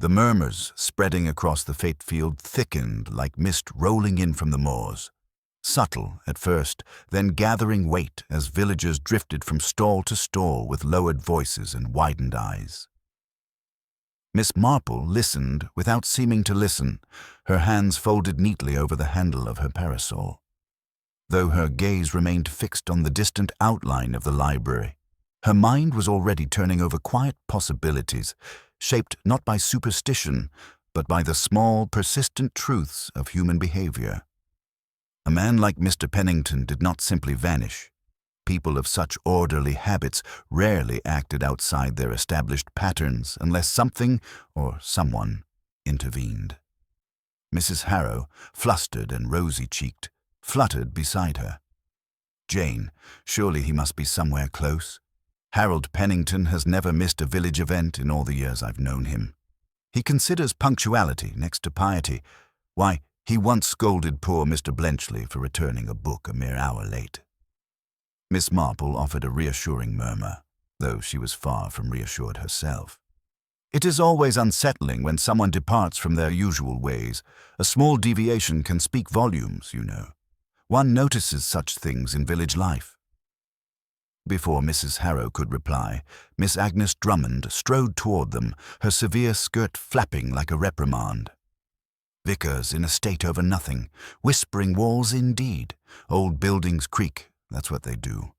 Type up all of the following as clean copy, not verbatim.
The murmurs spreading across the fate field thickened like mist rolling in from the moors. Subtle at first, then gathering weight as villagers drifted from stall to stall with lowered voices and widened eyes. Miss Marple listened without seeming to listen, her hands folded neatly over the handle of her parasol. Though her gaze remained fixed on the distant outline of the library, her mind was already turning over quiet possibilities, shaped not by superstition, but by the small, persistent truths of human behavior. A man like Mr. Pennington did not simply vanish. People of such orderly habits rarely acted outside their established patterns unless something or someone intervened. Mrs. Harrow, flustered and rosy-cheeked, fluttered beside her. "Jane, surely he must be somewhere close. Harold Pennington has never missed a village event in all the years I've known him. He considers punctuality next to piety. Why, he once scolded poor Mr. Blenchley for returning a book a mere hour late." Miss Marple offered a reassuring murmur, though she was far from reassured herself. It is always unsettling when someone departs from their usual ways. A small deviation can speak volumes, you know. One notices such things in village life. Before Mrs. Harrow could reply, Miss Agnes Drummond strode toward them, her severe skirt flapping like a reprimand. Vicars in a state over nothing, whispering walls indeed. Old buildings creak, that's what they do.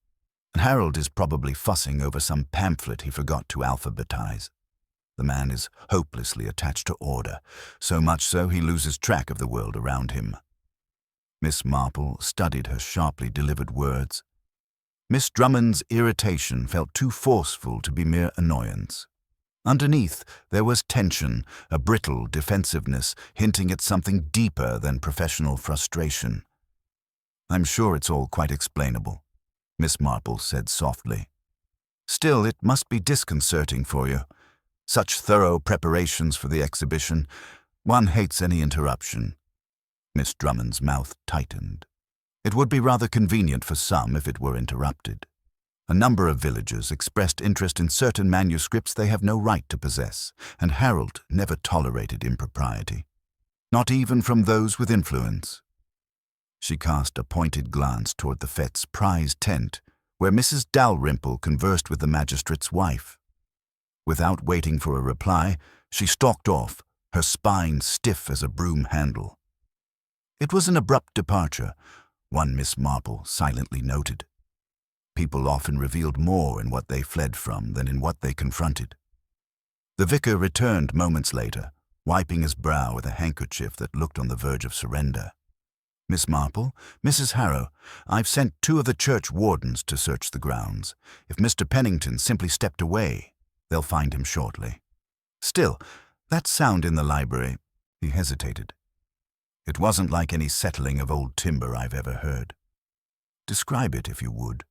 And Harold is probably fussing over some pamphlet he forgot to alphabetize. The man is hopelessly attached to order, so much so he loses track of the world around him. Miss Marple studied her sharply delivered words. Miss Drummond's irritation felt too forceful to be mere annoyance. Underneath, there was tension, a brittle defensiveness hinting at something deeper than professional frustration. "I'm sure it's all quite explainable," Miss Marple said softly. "Still, it must be disconcerting for you. Such thorough preparations for the exhibition. One hates any interruption." Miss Drummond's mouth tightened. It would be rather convenient for some if it were interrupted. A number of villagers expressed interest in certain manuscripts they have no right to possess, and Harold never tolerated impropriety, not even from those with influence. She cast a pointed glance toward the Fettes' prize tent, where Mrs. Dalrymple conversed with the magistrate's wife. Without waiting for a reply, she stalked off, her spine stiff as a broom handle. It was an abrupt departure, one Miss Marple silently noted. People often revealed more in what they fled from than in what they confronted. The vicar returned moments later, wiping his brow with a handkerchief that looked on the verge of surrender. "Miss Marple, Mrs. Harrow, I've sent 2 of the church wardens to search the grounds. If Mr. Pennington simply stepped away, they'll find him shortly. Still, that sound in the library," he hesitated. "It wasn't like any settling of old timber I've ever heard." "Describe it, if you would,"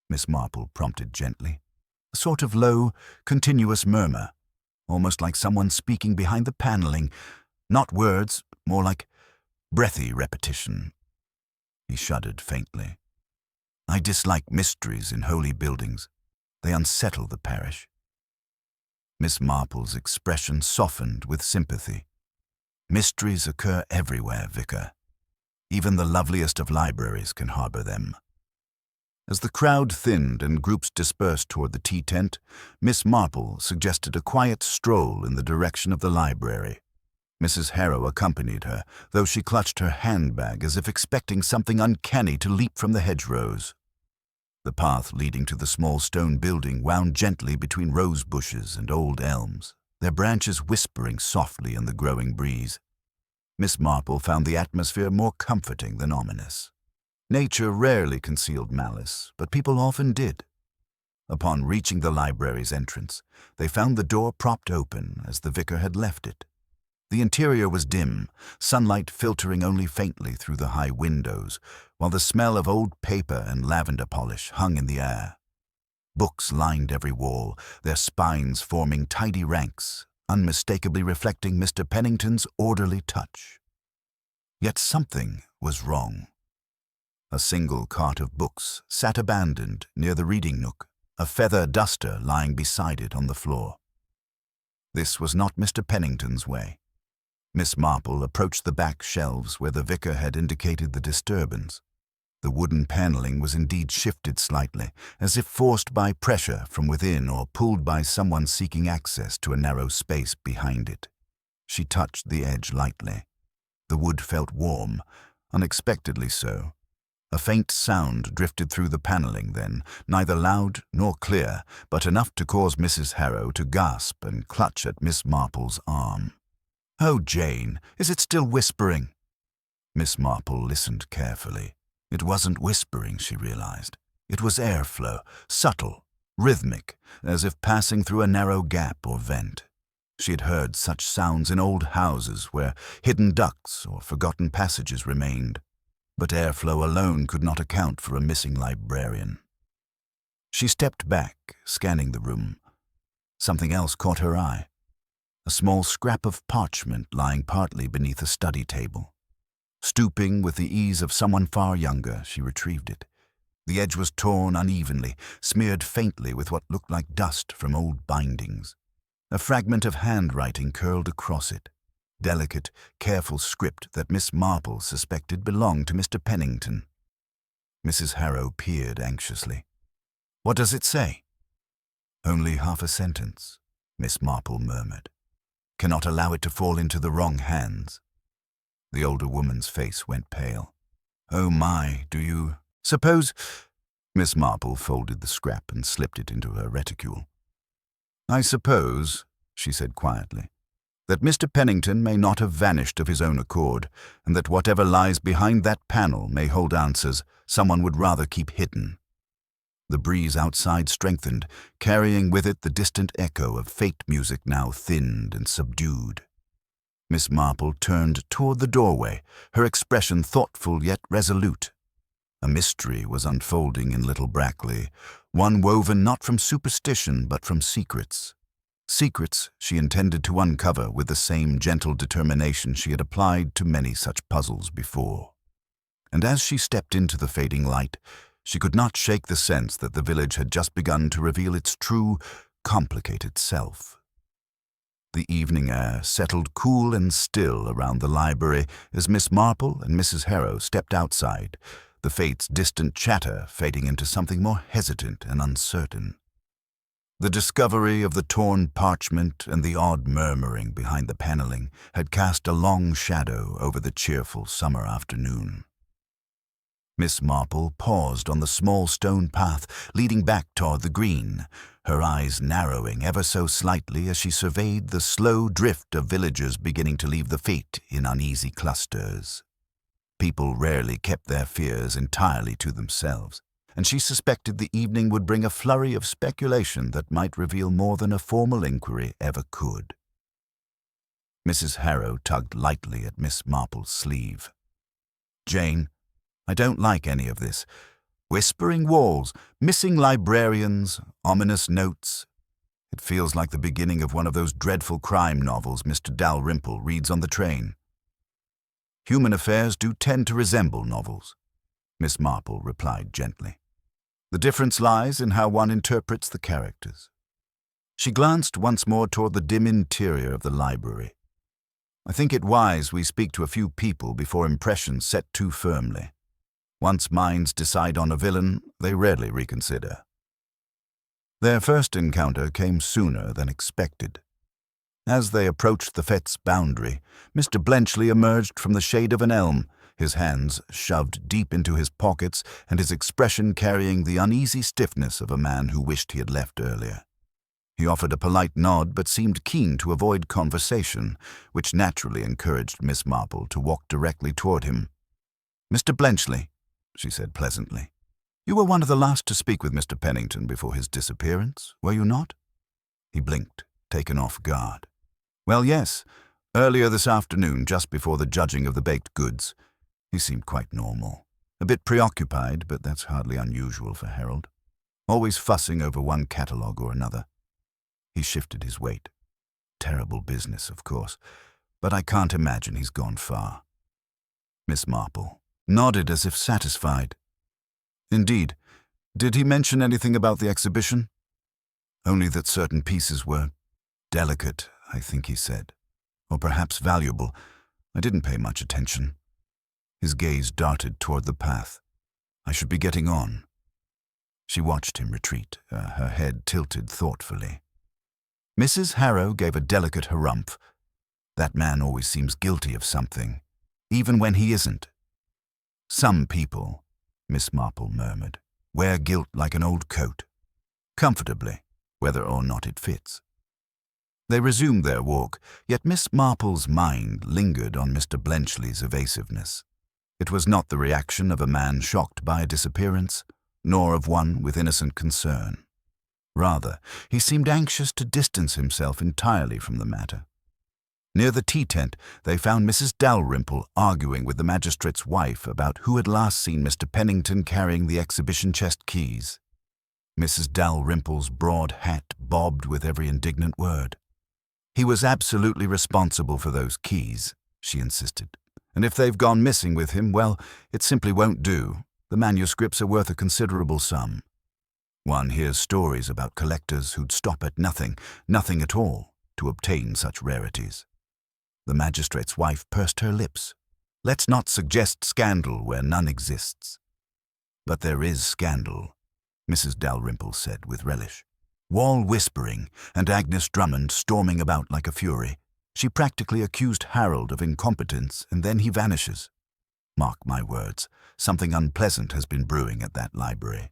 Miss Marple prompted gently. A sort of low, continuous murmur, almost like someone speaking behind the paneling. Not words, more like breathy repetition. He shuddered faintly. "I dislike mysteries in holy buildings. They unsettle the parish." Miss Marple's expression softened with sympathy. "Mysteries occur everywhere, Vicar. Even the loveliest of libraries can harbor them." As the crowd thinned and groups dispersed toward the tea tent, Miss Marple suggested a quiet stroll in the direction of the library. Mrs. Harrow accompanied her, though she clutched her handbag as if expecting something uncanny to leap from the hedgerows. The path leading to the small stone building wound gently between rose bushes and old elms, their branches whispering softly in the growing breeze. Miss Marple found the atmosphere more comforting than ominous. Nature rarely concealed malice, but people often did. Upon reaching the library's entrance, they found the door propped open as the vicar had left it. The interior was dim, sunlight filtering only faintly through the high windows, while the smell of old paper and lavender polish hung in the air. Books lined every wall, their spines forming tidy ranks, unmistakably reflecting Mr. Pennington's orderly touch. Yet something was wrong. A single cart of books sat abandoned near the reading nook, a feather duster lying beside it on the floor. This was not Mr. Pennington's way. Miss Marple approached the back shelves where the vicar had indicated the disturbance. The wooden paneling was indeed shifted slightly, as if forced by pressure from within or pulled by someone seeking access to a narrow space behind it. She touched the edge lightly. The wood felt warm, unexpectedly so. A faint sound drifted through the paneling then, neither loud nor clear, but enough to cause Mrs. Harrow to gasp and clutch at Miss Marple's arm. "Oh, Jane, is it still whispering?" Miss Marple listened carefully. It wasn't whispering, she realized. It was airflow, subtle, rhythmic, as if passing through a narrow gap or vent. She had heard such sounds in old houses where hidden ducts or forgotten passages remained, but airflow alone could not account for a missing librarian. She stepped back, scanning the room. Something else caught her eye. A small scrap of parchment lying partly beneath a study table. Stooping with the ease of someone far younger, she retrieved it. The edge was torn unevenly, smeared faintly with what looked like dust from old bindings. A fragment of handwriting curled across it. Delicate, careful script that Miss Marple suspected belonged to Mr. Pennington. Mrs. Harrow peered anxiously. "What does it say?" "Only half a sentence," Miss Marple murmured. "Cannot allow it to fall into the wrong hands." The older woman's face went pale. "Oh my, do you suppose—" Miss Marple folded the scrap and slipped it into her reticule. "I suppose," she said quietly, "that Mr. Pennington may not have vanished of his own accord, and that whatever lies behind that panel may hold answers someone would rather keep hidden." The breeze outside strengthened, carrying with it the distant echo of fate music now thinned and subdued. Miss Marple turned toward the doorway, her expression thoughtful yet resolute. A mystery was unfolding in Little Brackley, one woven not from superstition but from secrets. Secrets she intended to uncover with the same gentle determination she had applied to many such puzzles before. And as she stepped into the fading light, she could not shake the sense that the village had just begun to reveal its true, complicated self. The evening air settled cool and still around the library as Miss Marple and Mrs. Harrow stepped outside, the fate's distant chatter fading into something more hesitant and uncertain. The discovery of the torn parchment and the odd murmuring behind the paneling had cast a long shadow over the cheerful summer afternoon. Miss Marple paused on the small stone path leading back toward the green, her eyes narrowing ever so slightly as she surveyed the slow drift of villagers beginning to leave the fete in uneasy clusters. People rarely kept their fears entirely to themselves, and she suspected the evening would bring a flurry of speculation that might reveal more than a formal inquiry ever could. Mrs. Harrow tugged lightly at Miss Marple's sleeve. "Jane, I don't like any of this. Whispering walls, missing librarians, ominous notes. It feels like the beginning of one of those dreadful crime novels Mr. Dalrymple reads on the train." "Human affairs do tend to resemble novels," Miss Marple replied gently. "The difference lies in how one interprets the characters." She glanced once more toward the dim interior of the library. "I think it wise we speak to a few people before impressions set too firmly. Once minds decide on a villain, they rarely reconsider." Their first encounter came sooner than expected. As they approached the fete's boundary, Mr. Blenchley emerged from the shade of an elm, his hands shoved deep into his pockets and his expression carrying the uneasy stiffness of a man who wished he had left earlier. He offered a polite nod but seemed keen to avoid conversation, which naturally encouraged Miss Marple to walk directly toward him. "Mr. Blenchley," she said pleasantly, "you were one of the last to speak with Mr. Pennington before his disappearance, were you not?" He blinked, taken off guard. "Well, yes, earlier this afternoon, just before the judging of the baked goods. He seemed quite normal. A bit preoccupied, but that's hardly unusual for Harold. Always fussing over one catalogue or another." He shifted his weight. "Terrible business, of course, but I can't imagine he's gone far." Miss Marple nodded as if satisfied. "Indeed. Did he mention anything about the exhibition?" "Only that certain pieces were delicate, I think he said. Or perhaps valuable. I didn't pay much attention. His gaze darted toward the path. I should be getting on. She watched him retreat, her head tilted thoughtfully. Mrs. Harrow gave a delicate harumph. That man always seems guilty of something, even when he isn't. Some people, Miss Marple murmured, wear guilt like an old coat, comfortably, whether or not it fits. They resumed their walk, yet Miss Marple's mind lingered on Mr. Blenchley's evasiveness. It was not the reaction of a man shocked by a disappearance, nor of one with innocent concern. Rather, he seemed anxious to distance himself entirely from the matter. Near the tea tent, they found Mrs. Dalrymple arguing with the magistrate's wife about who had last seen Mr. Pennington carrying the exhibition chest keys. Mrs. Dalrymple's broad hat bobbed with every indignant word. He was absolutely responsible for those keys, she insisted. And if they've gone missing with him, well, it simply won't do. The manuscripts are worth a considerable sum. One hears stories about collectors who'd stop at nothing at all, to obtain such rarities. The magistrate's wife pursed her lips. Let's not suggest scandal where none exists. But there is scandal, Mrs. Dalrymple said with relish. Wall whispering and Agnes Drummond storming about like a fury. She practically accused Harold of incompetence, and then he vanishes. Mark my words, something unpleasant has been brewing at that library.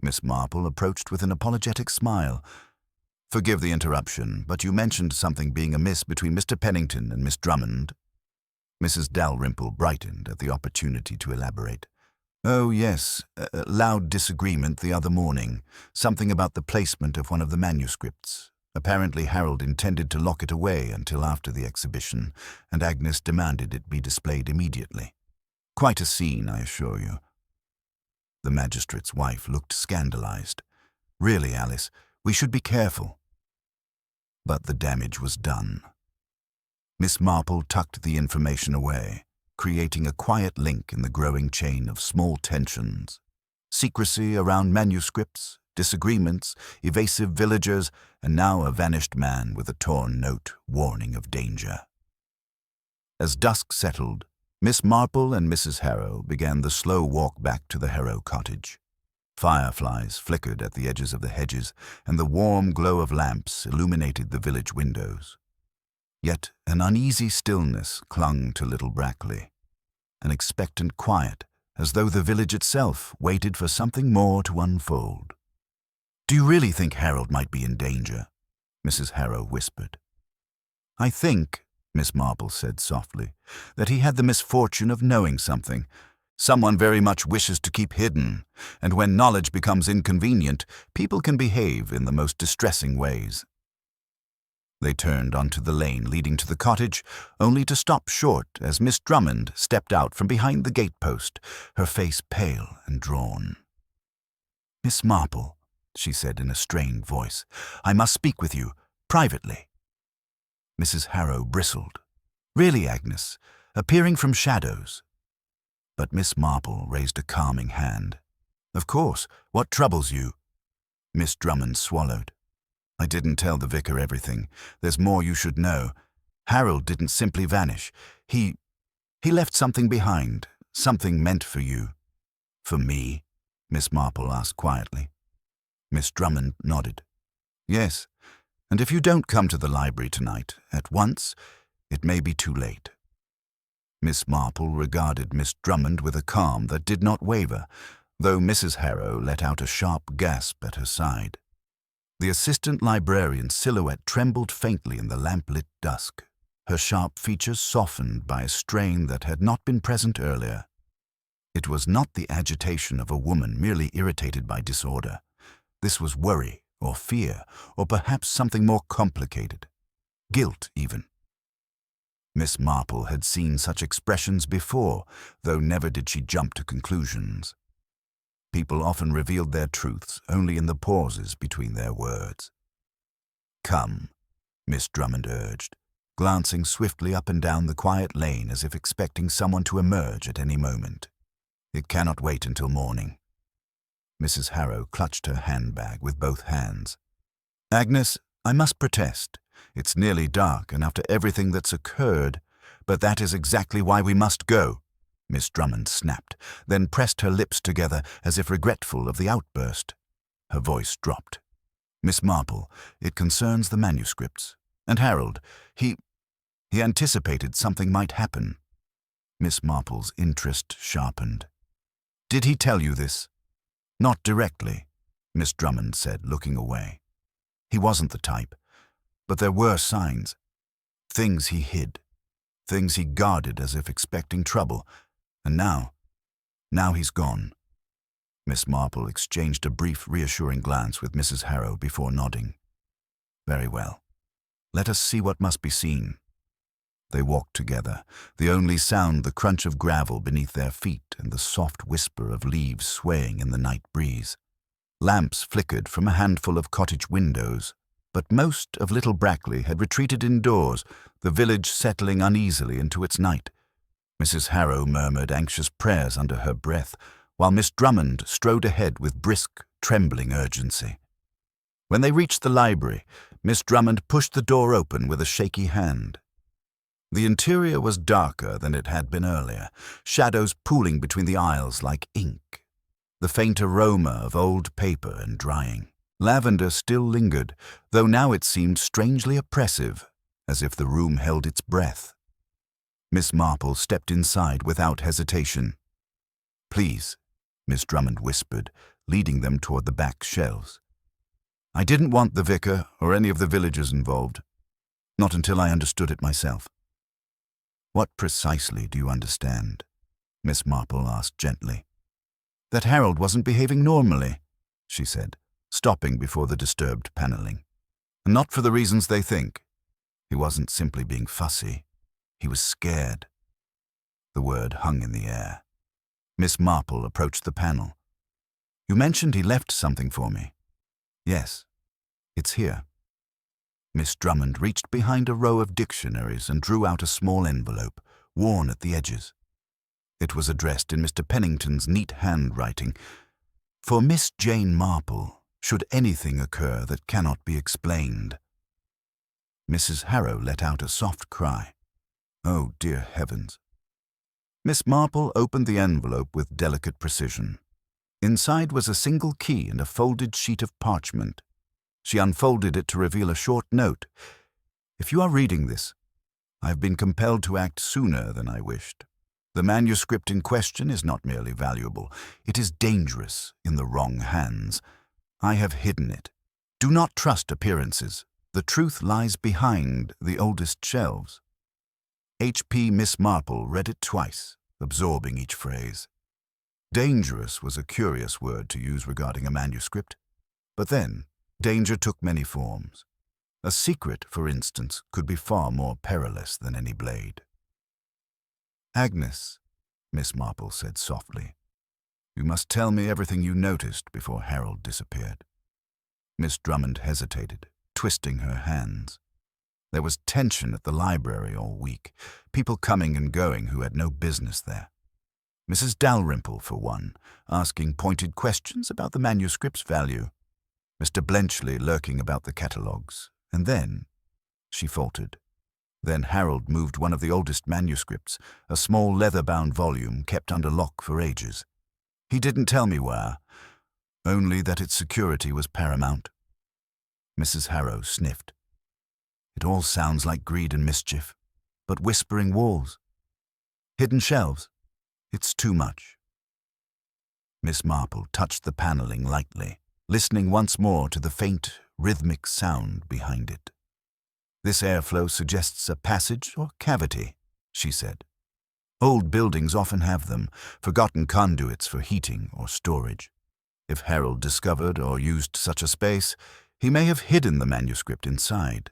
Miss Marple approached with an apologetic smile. Forgive the interruption, but you mentioned something being amiss between Mr. Pennington and Miss Drummond. Mrs. Dalrymple brightened at the opportunity to elaborate. Oh, yes, a loud disagreement the other morning. Something about the placement of one of the manuscripts. Apparently Harold intended to lock it away until after the exhibition, and Agnes demanded it be displayed immediately. Quite a scene, I assure you. The magistrate's wife looked scandalized. Really, Alice, we should be careful. But the damage was done. Miss Marple tucked the information away, creating a quiet link in the growing chain of small tensions. Secrecy around manuscripts, disagreements, evasive villagers, and now a vanished man with a torn note warning of danger. As dusk settled, Miss Marple and Mrs. Harrow began the slow walk back to the Harrow cottage. Fireflies flickered at the edges of the hedges, and the warm glow of lamps illuminated the village windows. Yet an uneasy stillness clung to Little Brackley, an expectant quiet, as though the village itself waited for something more to unfold. Do you really think Harold might be in danger? Mrs. Harrow whispered. I think, Miss Marple said softly, that he had the misfortune of knowing something. Someone very much wishes to keep hidden, and when knowledge becomes inconvenient, people can behave in the most distressing ways. They turned onto the lane leading to the cottage, only to stop short as Miss Drummond stepped out from behind the gatepost, her face pale and drawn. Miss Marple, she said in a strained voice, I must speak with you, privately. Mrs. Harrow bristled. Really, Agnes, appearing from shadows. But Miss Marple raised a calming hand. Of course, what troubles you? Miss Drummond swallowed. I didn't tell the vicar everything. There's more you should know. Harold didn't simply vanish. He left something behind, something meant for you. For me? Miss Marple asked quietly. Miss Drummond nodded. Yes, and if you don't come to the library tonight, at once, it may be too late. Miss Marple regarded Miss Drummond with a calm that did not waver, though Mrs. Harrow let out a sharp gasp at her side. The assistant librarian's silhouette trembled faintly in the lamp-lit dusk, her sharp features softened by a strain that had not been present earlier. It was not the agitation of a woman merely irritated by disorder. This was worry or fear, or perhaps something more complicated. Guilt, even. Miss Marple had seen such expressions before, though never did she jump to conclusions. People often revealed their truths only in the pauses between their words. Come, Miss Drummond urged, glancing swiftly up and down the quiet lane as if expecting someone to emerge at any moment. It cannot wait until morning. Mrs. Harrow clutched her handbag with both hands. Agnes, I must protest. It's nearly dark, and after everything that's occurred, but that is exactly why we must go, Miss Drummond snapped, then pressed her lips together as if regretful of the outburst. Her voice dropped. Miss Marple, it concerns the manuscripts. And Harold, he anticipated something might happen. Miss Marple's interest sharpened. Did he tell you this? Not directly, Miss Drummond said, looking away. He wasn't the type, but there were signs. Things he hid. Things he guarded as if expecting trouble. And now he's gone. Miss Marple exchanged a brief, reassuring glance with Mrs. Harrow before nodding. Very well. Let us see what must be seen. They walked together, the only sound the crunch of gravel beneath their feet and the soft whisper of leaves swaying in the night breeze. Lamps flickered from a handful of cottage windows, but most of Little Brackley had retreated indoors, the village settling uneasily into its night. Mrs. Harrow murmured anxious prayers under her breath, while Miss Drummond strode ahead with brisk, trembling urgency. When they reached the library, Miss Drummond pushed the door open with a shaky hand. The interior was darker than it had been earlier, shadows pooling between the aisles like ink, the faint aroma of old paper and drying. Lavender still lingered, though now it seemed strangely oppressive, as if the room held its breath. Miss Marple stepped inside without hesitation. Please, Miss Drummond whispered, leading them toward the back shelves. I didn't want the vicar or any of the villagers involved, not until I understood it myself. What precisely do you understand? Miss Marple asked gently. That Harold wasn't behaving normally, she said, stopping before the disturbed paneling. Not for the reasons they think. He wasn't simply being fussy. He was scared. The word hung in the air. Miss Marple approached the panel. You mentioned he left something for me. Yes, it's here. Miss Drummond reached behind a row of dictionaries and drew out a small envelope, worn at the edges. It was addressed in Mr. Pennington's neat handwriting. For Miss Jane Marple, should anything occur that cannot be explained. Mrs. Harrow let out a soft cry. Oh, dear heavens. Miss Marple opened the envelope with delicate precision. Inside was a single key and a folded sheet of parchment. She unfolded it to reveal a short note. If you are reading this, I have been compelled to act sooner than I wished. The manuscript in question is not merely valuable, it is dangerous in the wrong hands. I have hidden it. Do not trust appearances. The truth lies behind the oldest shelves. H.P. Miss Marple read it twice, absorbing each phrase. Dangerous was a curious word to use regarding a manuscript. But then, danger took many forms. A secret, for instance, could be far more perilous than any blade. Agnes, Miss Marple said softly, you must tell me everything you noticed before Harold disappeared. Miss Drummond hesitated, twisting her hands. There was tension at the library all week, people coming and going who had no business there. Mrs. Dalrymple, for one, asking pointed questions about the manuscript's value. Mr. Blenchley lurking about the catalogues. And then, she faltered. Then Harold moved one of the oldest manuscripts, a small leather-bound volume kept under lock for ages. He didn't tell me where, only that its security was paramount. Mrs. Harrow sniffed. It all sounds like greed and mischief, but whispering walls. Hidden shelves. It's too much. Miss Marple touched the paneling lightly, listening once more to the faint, rhythmic sound behind it. This airflow suggests a passage or cavity, she said. Old buildings often have them, forgotten conduits for heating or storage. If Harold discovered or used such a space, he may have hidden the manuscript inside.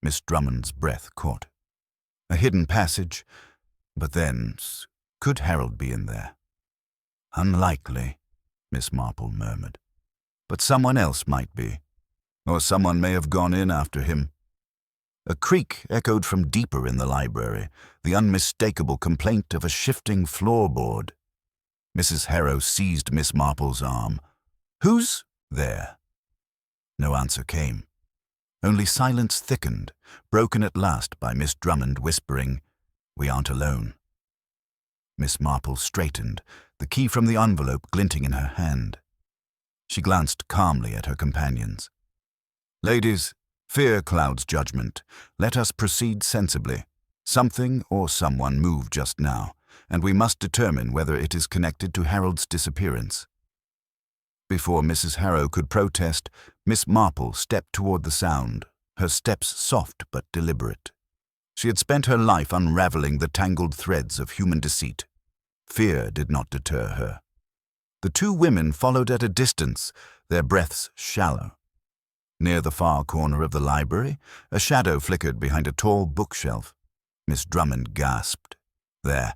Miss Drummond's breath caught. A hidden passage, but then, could Harold be in there? Unlikely, Miss Marple murmured. But someone else might be, or someone may have gone in after him. A creak echoed from deeper in the library, the unmistakable complaint of a shifting floorboard. Mrs. Harrow seized Miss Marple's arm. Who's there? No answer came. Only silence thickened, broken at last by Miss Drummond whispering, "We aren't alone." Miss Marple straightened, the key from the envelope glinting in her hand. She glanced calmly at her companions. "Ladies, fear clouds judgment. Let us proceed sensibly. Something or someone moved just now, and we must determine whether it is connected to Harold's disappearance." Before Mrs. Harrow could protest, Miss Marple stepped toward the sound, her steps soft but deliberate. She had spent her life unraveling the tangled threads of human deceit. Fear did not deter her. The two women followed at a distance, their breaths shallow. Near the far corner of the library, a shadow flickered behind a tall bookshelf. Miss Drummond gasped. "There.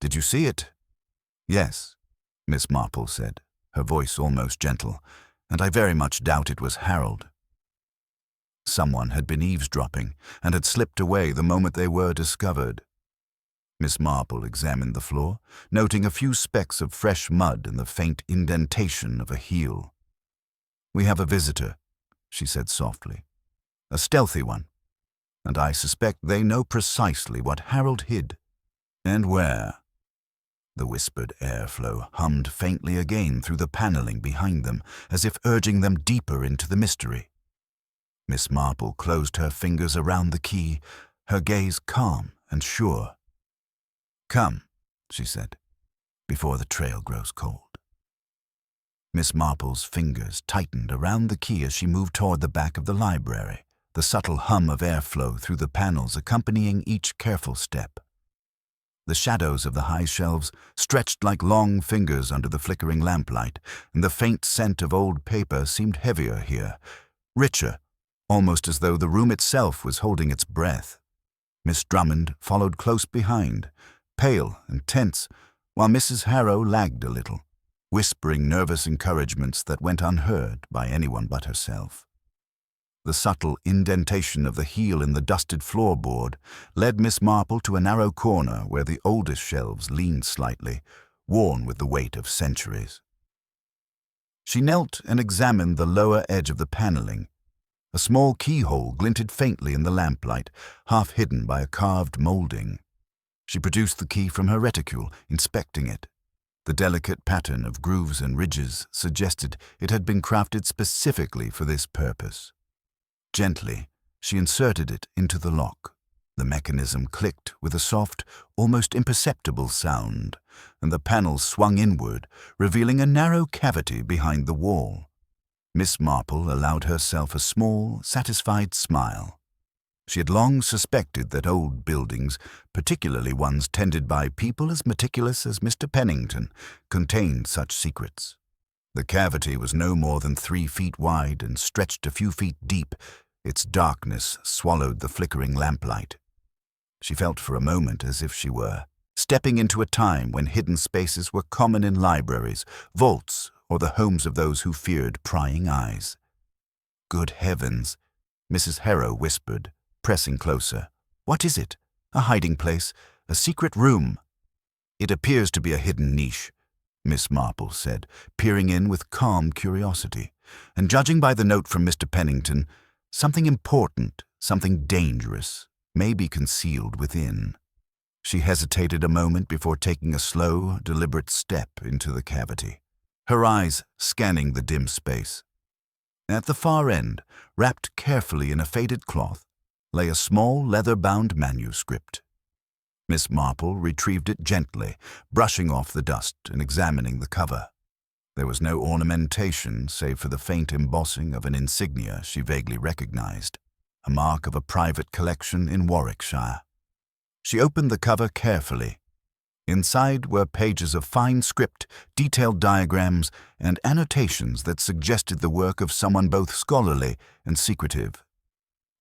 Did you see it?" "Yes," Miss Marple said, her voice almost gentle, "and I very much doubt it was Harold." Someone had been eavesdropping and had slipped away the moment they were discovered. Miss Marple examined the floor, noting a few specks of fresh mud and the faint indentation of a heel. "We have a visitor," she said softly. "A stealthy one. And I suspect they know precisely what Harold hid. And where." The whispered airflow hummed faintly again through the paneling behind them, as if urging them deeper into the mystery. Miss Marple closed her fingers around the key, her gaze calm and sure. "Come," she said, "before the trail grows cold." Miss Marple's fingers tightened around the key as she moved toward the back of the library, the subtle hum of airflow through the panels accompanying each careful step. The shadows of the high shelves stretched like long fingers under the flickering lamplight, and the faint scent of old paper seemed heavier here, richer, almost as though the room itself was holding its breath. Miss Drummond followed close behind, pale and tense, while Mrs. Harrow lagged a little, whispering nervous encouragements that went unheard by anyone but herself. The subtle indentation of the heel in the dusted floorboard led Miss Marple to a narrow corner where the oldest shelves leaned slightly, worn with the weight of centuries. She knelt and examined the lower edge of the paneling. A small keyhole glinted faintly in the lamplight, half hidden by a carved molding. She produced the key from her reticule, inspecting it. The delicate pattern of grooves and ridges suggested it had been crafted specifically for this purpose. Gently, she inserted it into the lock. The mechanism clicked with a soft, almost imperceptible sound, and the panel swung inward, revealing a narrow cavity behind the wall. Miss Marple allowed herself a small, satisfied smile. She had long suspected that old buildings, particularly ones tended by people as meticulous as Mr. Pennington, contained such secrets. The cavity was no more than 3 feet wide and stretched a few feet deep. Its darkness swallowed the flickering lamplight. She felt for a moment as if she were stepping into a time when hidden spaces were common in libraries, vaults, or the homes of those who feared prying eyes. "Good heavens," Mrs. Harrow whispered, pressing closer. "What is it? A hiding place? A secret room?" "It appears to be a hidden niche," Miss Marple said, peering in with calm curiosity. "And judging by the note from Mr. Pennington, something important, something dangerous, may be concealed within." She hesitated a moment before taking a slow, deliberate step into the cavity, her eyes scanning the dim space. At the far end, wrapped carefully in a faded cloth, lay a small leather-bound manuscript. Miss Marple retrieved it gently, brushing off the dust and examining the cover. There was no ornamentation save for the faint embossing of an insignia she vaguely recognized, a mark of a private collection in Warwickshire. She opened the cover carefully. Inside were pages of fine script, detailed diagrams, and annotations that suggested the work of someone both scholarly and secretive.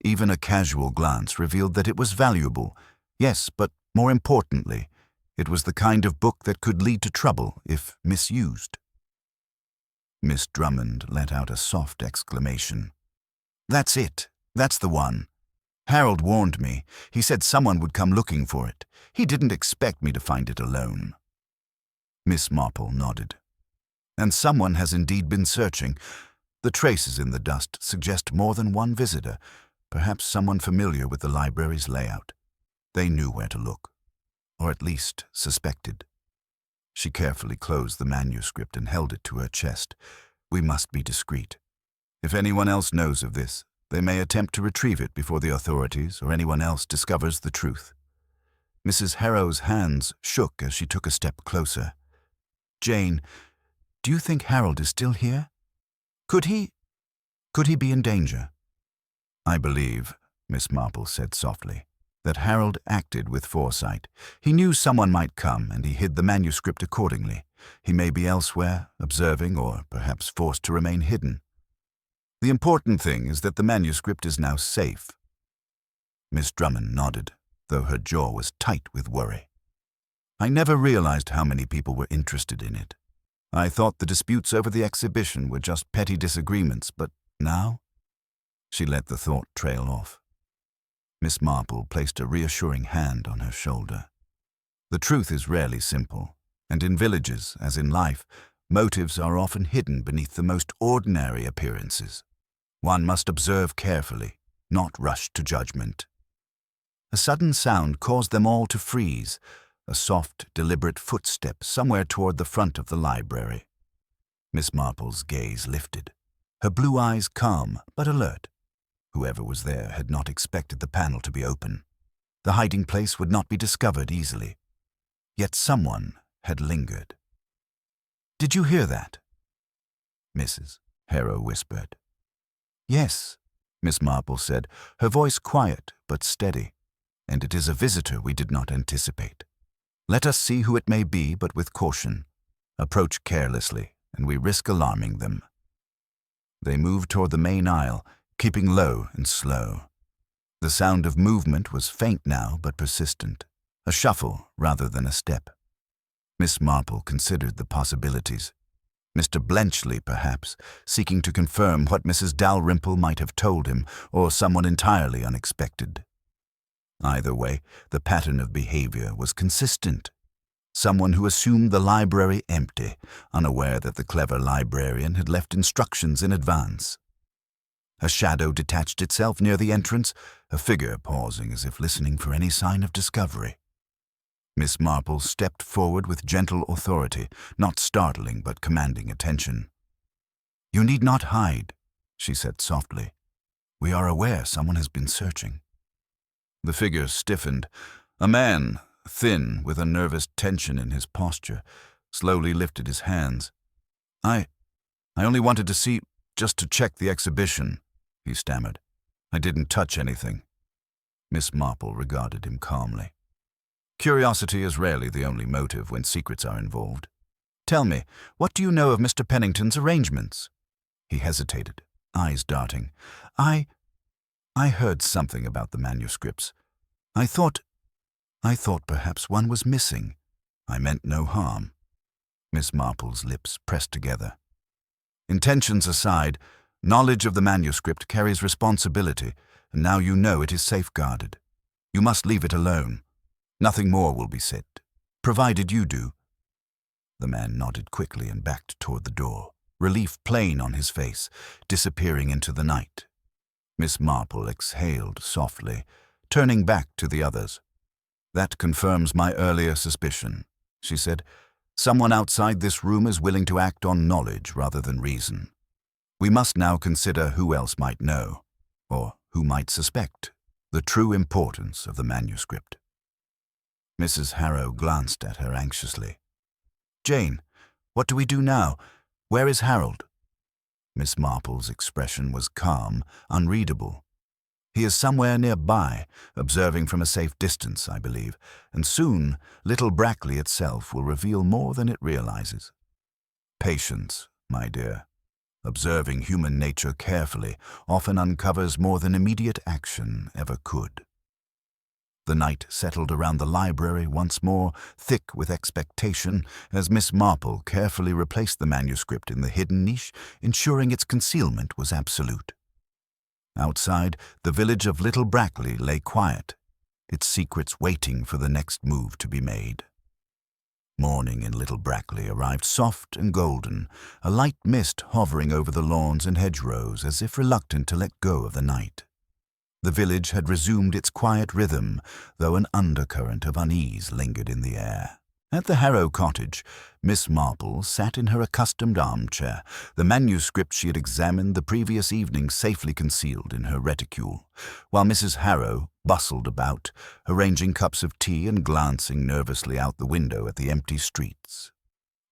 Even a casual glance revealed that it was valuable. Yes, but more importantly, it was the kind of book that could lead to trouble if misused. Miss Drummond let out a soft exclamation. "That's it. That's the one. Harold warned me. He said someone would come looking for it. He didn't expect me to find it alone." Miss Marple nodded. "And someone has indeed been searching. The traces in the dust suggest more than one visitor, perhaps someone familiar with the library's layout. They knew where to look, or at least suspected. She carefully closed the manuscript and held it to her chest. We must be discreet. If anyone else knows of this, they may attempt to retrieve it before the authorities or anyone else discovers the truth. Mrs. Harrow's hands shook as she took a step closer. Jane, do you think Harold is still here? Could he be in danger? I believe, Miss Marple said softly, that Harold acted with foresight. He knew someone might come, and he hid the manuscript accordingly. He may be elsewhere, observing, or perhaps forced to remain hidden. The important thing is that the manuscript is now safe. Miss Drummond nodded, though her jaw was tight with worry. I never realized how many people were interested in it. I thought the disputes over the exhibition were just petty disagreements, but now? She let the thought trail off. Miss Marple placed a reassuring hand on her shoulder. The truth is rarely simple, and in villages, as in life, motives are often hidden beneath the most ordinary appearances. One must observe carefully, not rush to judgment. A sudden sound caused them all to freeze, a soft, deliberate footstep somewhere toward the front of the library. Miss Marple's gaze lifted, her blue eyes calm but alert. Whoever was there had not expected the panel to be open. The hiding place would not be discovered easily. Yet someone had lingered. "Did you hear that?" Mrs. Harrow whispered. "Yes," Miss Marple said, her voice quiet but steady. "And it is a visitor we did not anticipate. Let us see who it may be, but with caution. Approach carelessly, and we risk alarming them." They moved toward the main aisle, keeping low and slow. The sound of movement was faint now but persistent, a shuffle rather than a step. Miss Marple considered the possibilities. Mr. Blenchley, perhaps, seeking to confirm what Mrs. Dalrymple might have told him, or someone entirely unexpected. Either way, the pattern of behavior was consistent. Someone who assumed the library empty, unaware that the clever librarian had left instructions in advance. A shadow detached itself near the entrance, a figure pausing as if listening for any sign of discovery. Miss Marple stepped forward with gentle authority, not startling but commanding attention. "You need not hide," she said softly. "We are aware someone has been searching." The figure stiffened. A man, thin, with a nervous tension in his posture, slowly lifted his hands. I only wanted to see, just to check the exhibition," he stammered. "I didn't touch anything." Miss Marple regarded him calmly. "Curiosity is rarely the only motive when secrets are involved. Tell me, what do you know of Mr. Pennington's arrangements?" He hesitated, eyes darting. I heard something about the manuscripts. I thought perhaps one was missing. I meant no harm." Miss Marple's lips pressed together. "Intentions aside, knowledge of the manuscript carries responsibility, and now you know it is safeguarded. You must leave it alone. Nothing more will be said, provided you do." The man nodded quickly and backed toward the door, relief plain on his face, disappearing into the night. Miss Marple exhaled softly, turning back to the others. "That confirms my earlier suspicion," she said. "Someone outside this room is willing to act on knowledge rather than reason. We must now consider who else might know, or who might suspect, the true importance of the manuscript." Mrs. Harrow glanced at her anxiously. "Jane, what do we do now? Where is Harold?" Miss Marple's expression was calm, unreadable. "He is somewhere nearby, observing from a safe distance, I believe, and soon Little Brackley itself will reveal more than it realizes. Patience, my dear. Observing human nature carefully often uncovers more than immediate action ever could." The night settled around the library once more, thick with expectation, as Miss Marple carefully replaced the manuscript in the hidden niche, ensuring its concealment was absolute. Outside, the village of Little Brackley lay quiet, its secrets waiting for the next move to be made. Morning in Little Brackley arrived soft and golden, a light mist hovering over the lawns and hedgerows as if reluctant to let go of the night. The village had resumed its quiet rhythm, though an undercurrent of unease lingered in the air. At the Harrow cottage, Miss Marple sat in her accustomed armchair, the manuscript she had examined the previous evening safely concealed in her reticule, while Mrs. Harrow bustled about, arranging cups of tea and glancing nervously out the window at the empty streets.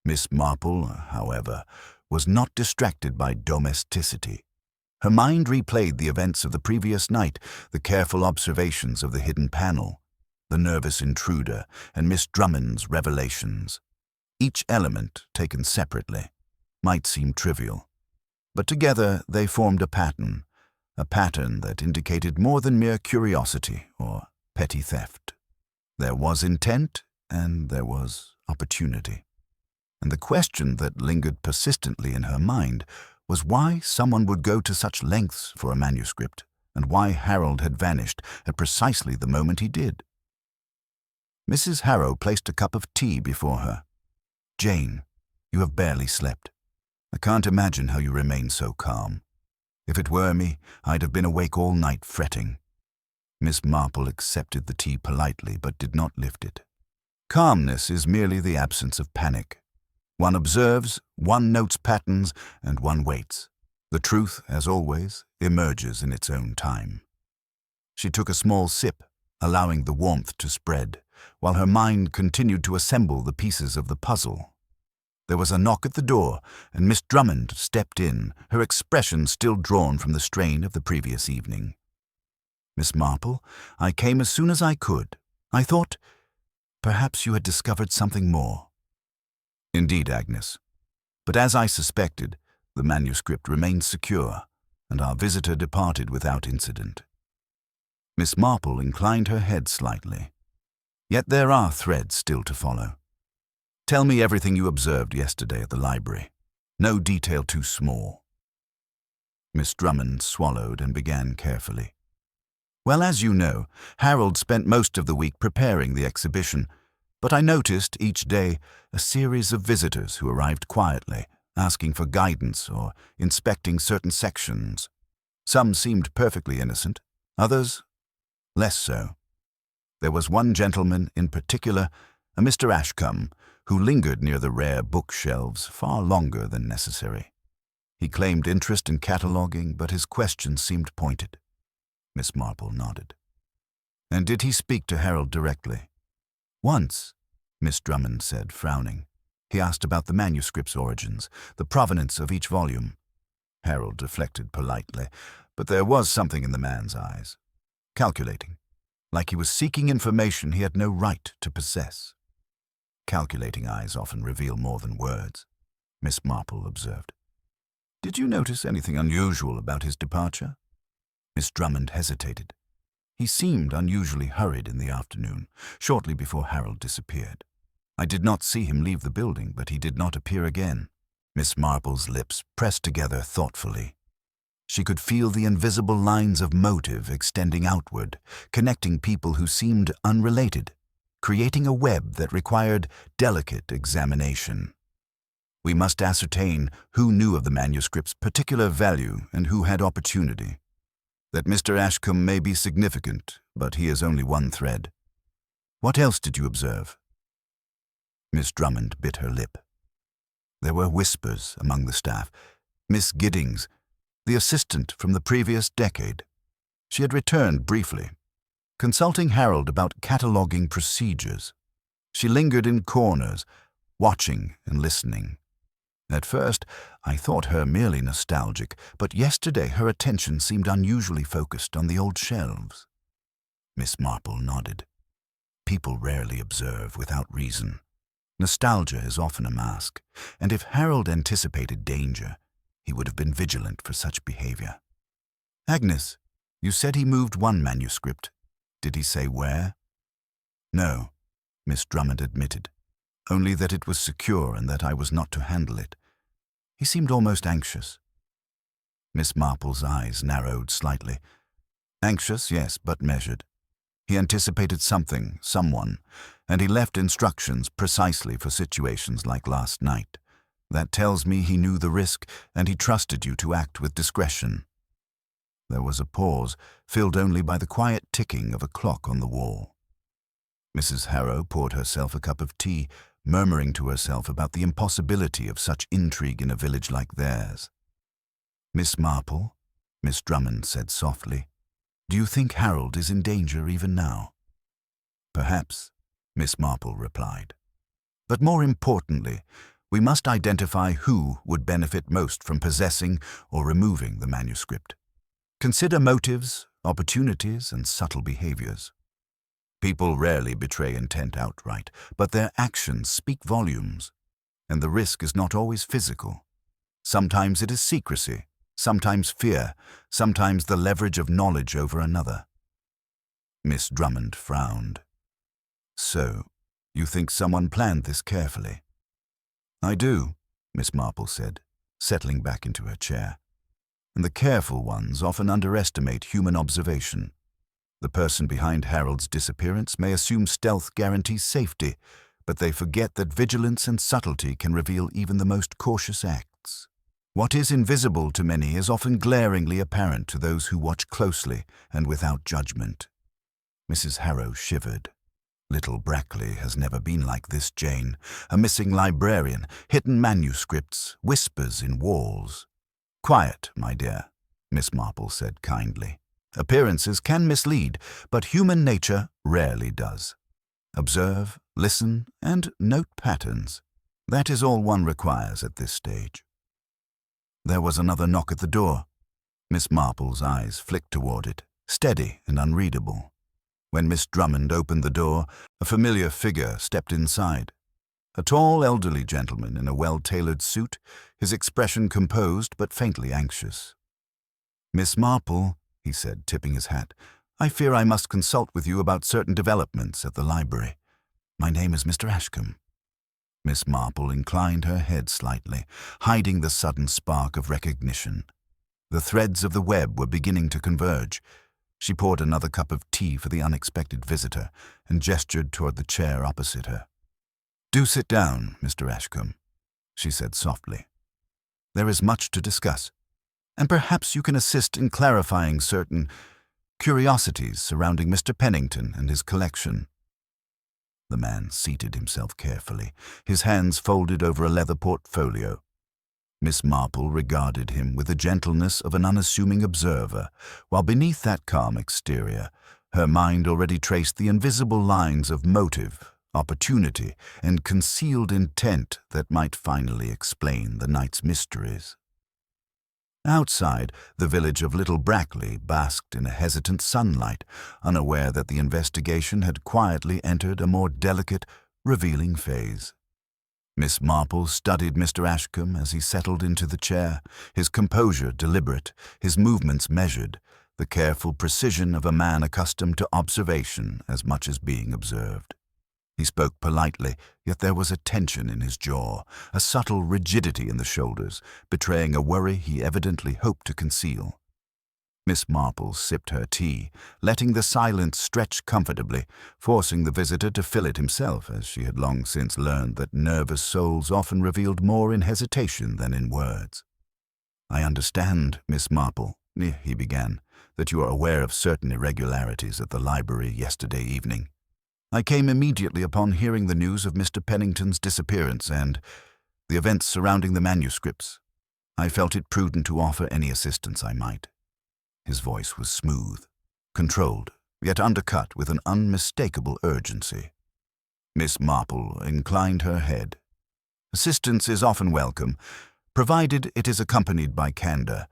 Miss Marple, however, was not distracted by domesticity. Her mind replayed the events of the previous night, the careful observations of the hidden panel, the nervous intruder, and Miss Drummond's revelations. Each element, taken separately, might seem trivial, but together they formed a pattern that indicated more than mere curiosity or petty theft. There was intent and there was opportunity. And the question that lingered persistently in her mind was why someone would go to such lengths for a manuscript, and why Harold had vanished at precisely the moment he did. Mrs. Harrow placed a cup of tea before her. "Jane, you have barely slept. I can't imagine how you remain so calm. If it were me, I'd have been awake all night fretting." Miss Marple accepted the tea politely, but did not lift it. Calmness is merely the absence of panic. One observes, one notes patterns, and one waits. The truth, as always, emerges in its own time. She took a small sip, allowing the warmth to spread, while her mind continued to assemble the pieces of the puzzle. There was a knock at the door, and Miss Drummond stepped in, her expression still drawn from the strain of the previous evening. "Miss Marple, I came as soon as I could. I thought perhaps you had discovered something more." "Indeed, Agnes. But as I suspected, the manuscript remained secure, and our visitor departed without incident." Miss Marple inclined her head slightly. "Yet there are threads still to follow. Tell me everything you observed yesterday at the library. No detail too small." Miss Drummond swallowed and began carefully. "Well, as you know, Harold spent most of the week preparing the exhibition, but I noticed each day a series of visitors who arrived quietly, asking for guidance or inspecting certain sections. Some seemed perfectly innocent, others less so. There was one gentleman in particular, a Mr. Ashcombe, who lingered near the rare bookshelves far longer than necessary. He claimed interest in cataloguing, but his questions seemed pointed." Miss Marple nodded. "And did he speak to Harold directly?" "Once," Miss Drummond said, frowning. "He asked about the manuscript's origins, the provenance of each volume." Harold deflected politely, but there was something in the man's eyes. Calculating. Like he was seeking information he had no right to possess. "Calculating eyes often reveal more than words," Miss Marple observed. "Did you notice anything unusual about his departure?" Miss Drummond hesitated. "He seemed unusually hurried in the afternoon, shortly before Harold disappeared. I did not see him leave the building, but he did not appear again." Miss Marple's lips pressed together thoughtfully. She could feel the invisible lines of motive extending outward, connecting people who seemed unrelated, creating a web that required delicate examination. "We must ascertain who knew of the manuscript's particular value and who had opportunity. That Mr. Ashcombe may be significant, but he is only one thread. What else did you observe?" Miss Drummond bit her lip. There were whispers among the staff. Miss Giddings, the assistant from the previous decade. She had returned briefly, consulting Harold about cataloguing procedures. She lingered in corners, watching and listening. At first, I thought her merely nostalgic, but yesterday her attention seemed unusually focused on the old shelves. Miss Marple nodded. People rarely observe without reason. Nostalgia is often a mask, and if Harold anticipated danger, he would have been vigilant for such behavior. "Agnes, you said he moved one manuscript. Did he say where?" "No," Miss Drummond admitted, "only that it was secure and that I was not to handle it. He seemed almost anxious." Miss Marple's eyes narrowed slightly. "Anxious, yes, but measured. He anticipated something, someone, and he left instructions precisely for situations like last night. That tells me he knew the risk and he trusted you to act with discretion." There was a pause, filled only by the quiet ticking of a clock on the wall. Mrs. Harrow poured herself a cup of tea, murmuring to herself about the impossibility of such intrigue in a village like theirs. "Miss Marple," Miss Drummond said softly, "do you think Harold is in danger even now?" "Perhaps," Miss Marple replied. "But more importantly, we must identify who would benefit most from possessing or removing the manuscript. Consider motives, opportunities, and subtle behaviors. People rarely betray intent outright, but their actions speak volumes, and the risk is not always physical. Sometimes it is secrecy, sometimes fear, sometimes the leverage of knowledge over another." Miss Drummond frowned. "So, you think someone planned this carefully?" "I do," Miss Marple said, settling back into her chair. "And the careful ones often underestimate human observation. The person behind Harold's disappearance may assume stealth guarantees safety, but they forget that vigilance and subtlety can reveal even the most cautious acts. What is invisible to many is often glaringly apparent to those who watch closely and without judgment." Mrs. Harrow shivered. "Little Brackley has never been like this, Jane. A missing librarian, hidden manuscripts, whispers in walls." "Quiet, my dear," Miss Marple said kindly. "Appearances can mislead, but human nature rarely does. Observe, listen, and note patterns. That is all one requires at this stage." There was another knock at the door. Miss Marple's eyes flicked toward it, steady and unreadable. When Miss Drummond opened the door, a familiar figure stepped inside. A tall, elderly gentleman in a well-tailored suit, his expression composed but faintly anxious. "Miss Marple," he said, tipping his hat, "I fear I must consult with you about certain developments at the library. My name is Mr. Ashcombe." Miss Marple inclined her head slightly, hiding the sudden spark of recognition. The threads of the web were beginning to converge. She poured another cup of tea for the unexpected visitor and gestured toward the chair opposite her. "Do sit down, Mr. Ashcombe," she said softly. "There is much to discuss, and perhaps you can assist in clarifying certain curiosities surrounding Mr. Pennington and his collection." The man seated himself carefully, his hands folded over a leather portfolio. Miss Marple regarded him with the gentleness of an unassuming observer, while beneath that calm exterior, her mind already traced the invisible lines of motive, opportunity, and concealed intent that might finally explain the night's mysteries. Outside, the village of Little Brackley basked in a hesitant sunlight, unaware that the investigation had quietly entered a more delicate, revealing phase. Miss Marple studied Mr. Ashcombe as he settled into the chair, his composure deliberate, his movements measured, the careful precision of a man accustomed to observation as much as being observed. He spoke politely, yet there was a tension in his jaw, a subtle rigidity in the shoulders, betraying a worry he evidently hoped to conceal. Miss Marple sipped her tea, letting the silence stretch comfortably, forcing the visitor to fill it himself, as she had long since learned that nervous souls often revealed more in hesitation than in words. "I understand, Miss Marple," he began, "that you are aware of certain irregularities at the library yesterday evening. I came immediately upon hearing the news of Mr. Pennington's disappearance and the events surrounding the manuscripts. I felt it prudent to offer any assistance I might." His voice was smooth, controlled, yet undercut with an unmistakable urgency. Miss Marple inclined her head. "Assistance is often welcome, provided it is accompanied by candor.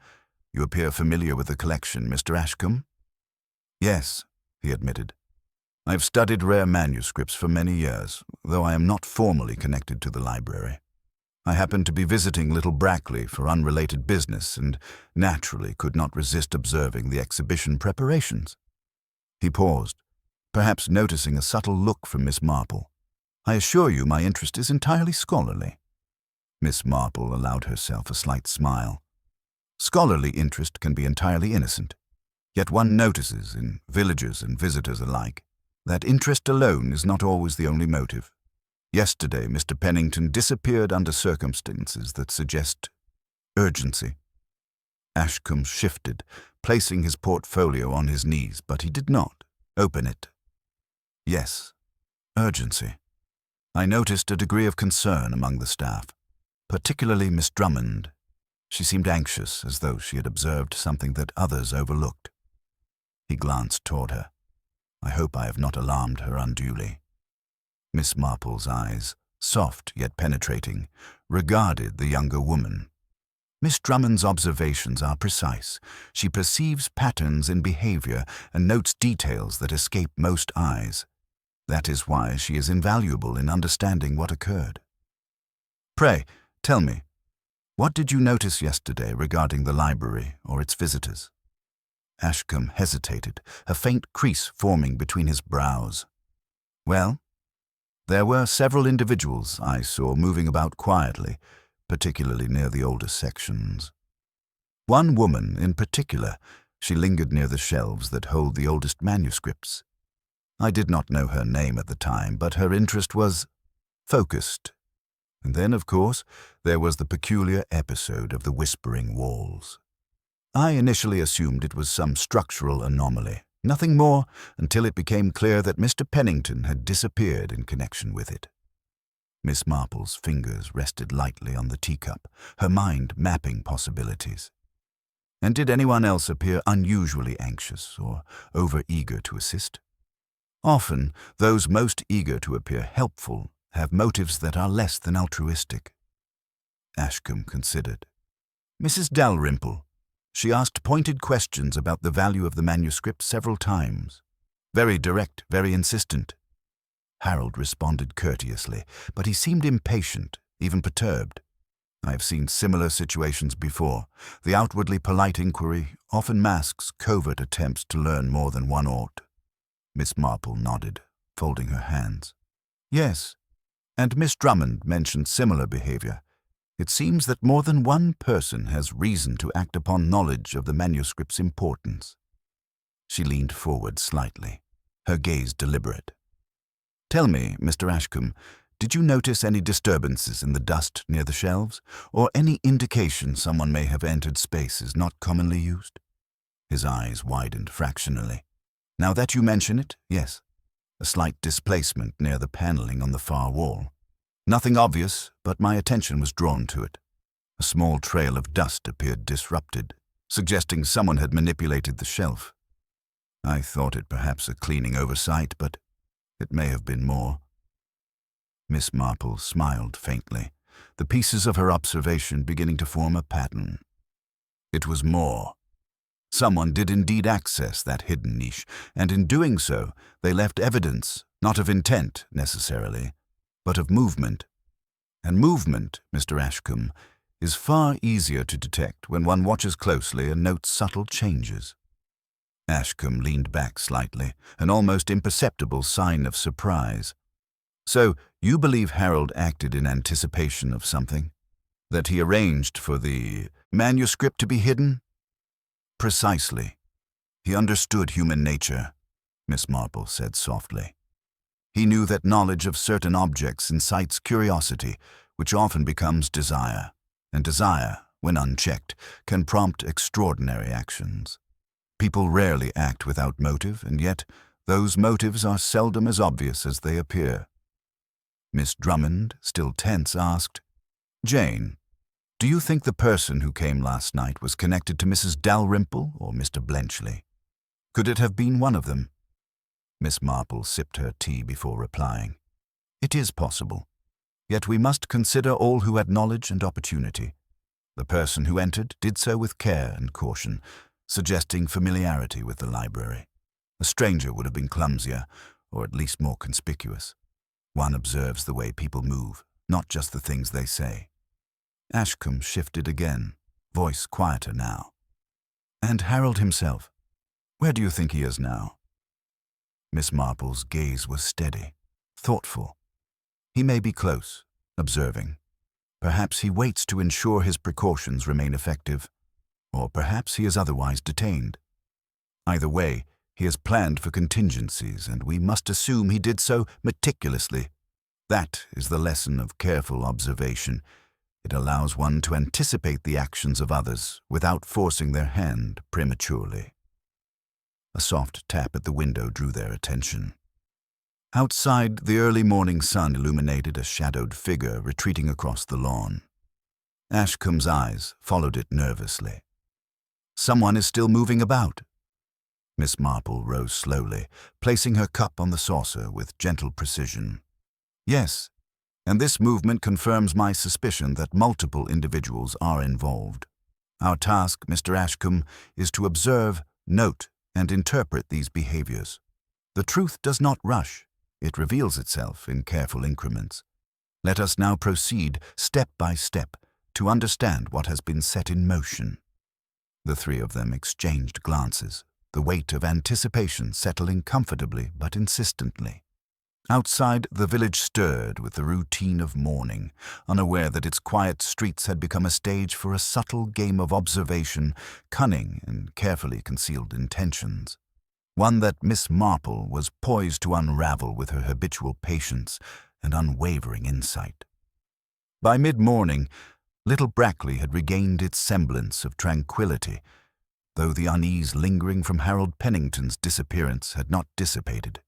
You appear familiar with the collection, Mr. Ashcombe?" "Yes," he admitted. "I have studied rare manuscripts for many years, though I am not formally connected to the library. I happened to be visiting Little Brackley for unrelated business and naturally could not resist observing the exhibition preparations." He paused, perhaps noticing a subtle look from Miss Marple. "I assure you my interest is entirely scholarly." Miss Marple allowed herself a slight smile. "Scholarly interest can be entirely innocent, yet one notices in villagers and visitors alike. that interest alone is not always the only motive. Yesterday, Mr. Pennington disappeared under circumstances that suggest urgency. Ashcombe shifted, placing his portfolio on his knees, but he did not open it. Yes, urgency. I noticed a degree of concern among the staff, particularly Miss Drummond. She seemed anxious, as though she had observed something that others overlooked. He glanced toward her. I hope I have not alarmed her unduly. Miss Marple's eyes, soft yet penetrating, regarded the younger woman. Miss Drummond's observations are precise. She perceives patterns in behavior and notes details that escape most eyes. That is why she is invaluable in understanding what occurred. Pray, tell me, what did you notice yesterday regarding the library or its visitors? Ashcombe hesitated, a faint crease forming between his brows. Well, there were several individuals I saw moving about quietly, particularly near the older sections. One woman in particular, she lingered near the shelves that hold the oldest manuscripts. I did not know her name at the time, but her interest was focused. And then, of course, there was the peculiar episode of the whispering walls. I initially assumed it was some structural anomaly, nothing more, until it became clear that Mr. Pennington had disappeared in connection with it. Miss Marple's fingers rested lightly on the teacup, her mind mapping possibilities. And did anyone else appear unusually anxious or over-eager to assist? Often, those most eager to appear helpful have motives that are less than altruistic. Ashcombe considered. Mrs. Dalrymple. She asked pointed questions about the value of the manuscript several times. Very direct, very insistent. Harold responded courteously, but he seemed impatient, even perturbed. I have seen similar situations before. The outwardly polite inquiry often masks covert attempts to learn more than one ought. Miss Marple nodded, folding her hands. Yes, and Miss Drummond mentioned similar behavior. It seems that more than one person has reason to act upon knowledge of the manuscript's importance. She leaned forward slightly, her gaze deliberate. Tell me, Mr. Ashcombe, did you notice any disturbances in the dust near the shelves, or any indication someone may have entered spaces not commonly used? His eyes widened fractionally. Now that you mention it, yes. A slight displacement near the paneling on the far wall. Nothing obvious, but my attention was drawn to it. A small trail of dust appeared disrupted, suggesting someone had manipulated the shelf. I thought it perhaps a cleaning oversight, but it may have been more. Miss Marple smiled faintly, the pieces of her observation beginning to form a pattern. It was more. Someone did indeed access that hidden niche, and in doing so, they left evidence, not of intent, necessarily, but of movement. And movement, Mr. Ashcombe, is far easier to detect when one watches closely and notes subtle changes. Ashcombe leaned back slightly, an almost imperceptible sign of surprise. So, you believe Harold acted in anticipation of something? That he arranged for the manuscript to be hidden? Precisely. He understood human nature, Miss Marple said softly. He knew that knowledge of certain objects incites curiosity, which often becomes desire, and desire, when unchecked, can prompt extraordinary actions. People rarely act without motive, and yet those motives are seldom as obvious as they appear. Miss Drummond, still tense, asked, Jane, do you think the person who came last night was connected to Mrs. Dalrymple or Mr. Blenchley? Could it have been one of them? Miss Marple sipped her tea before replying. It is possible. Yet we must consider all who had knowledge and opportunity. The person who entered did so with care and caution, suggesting familiarity with the library. A stranger would have been clumsier, or at least more conspicuous. One observes the way people move, not just the things they say. Ashcombe shifted again, voice quieter now. And Harold himself, where do you think he is now? Miss Marple's gaze was steady, thoughtful. He may be close, observing. Perhaps he waits to ensure his precautions remain effective, or perhaps he is otherwise detained. Either way, He has planned for contingencies, and we must assume he did so meticulously. That is the lesson of careful observation. It allows one to anticipate the actions of others without forcing their hand prematurely. A soft tap at the window drew their attention. Outside, the early morning sun illuminated a shadowed figure retreating across the lawn. Ashcombe's eyes followed it nervously. Someone is still moving about. Miss Marple rose slowly, placing her cup on the saucer with gentle precision. Yes, and this movement confirms my suspicion that multiple individuals are involved. Our task, Mr. Ashcombe, is to observe, note, and interpret these behaviors. The truth does not rush. It reveals itself in careful increments. Let us now proceed, step by step, to understand what has been set in motion. The three of them exchanged glances, the weight of anticipation settling comfortably but insistently. Outside, the village stirred with the routine of morning, unaware that its quiet streets had become a stage for a subtle game of observation, cunning and carefully concealed intentions. One that Miss Marple was poised to unravel with her habitual patience and unwavering insight. By mid-morning, little Brackley had regained its semblance of tranquility, though the unease lingering from Harold Pennington's disappearance had not dissipated.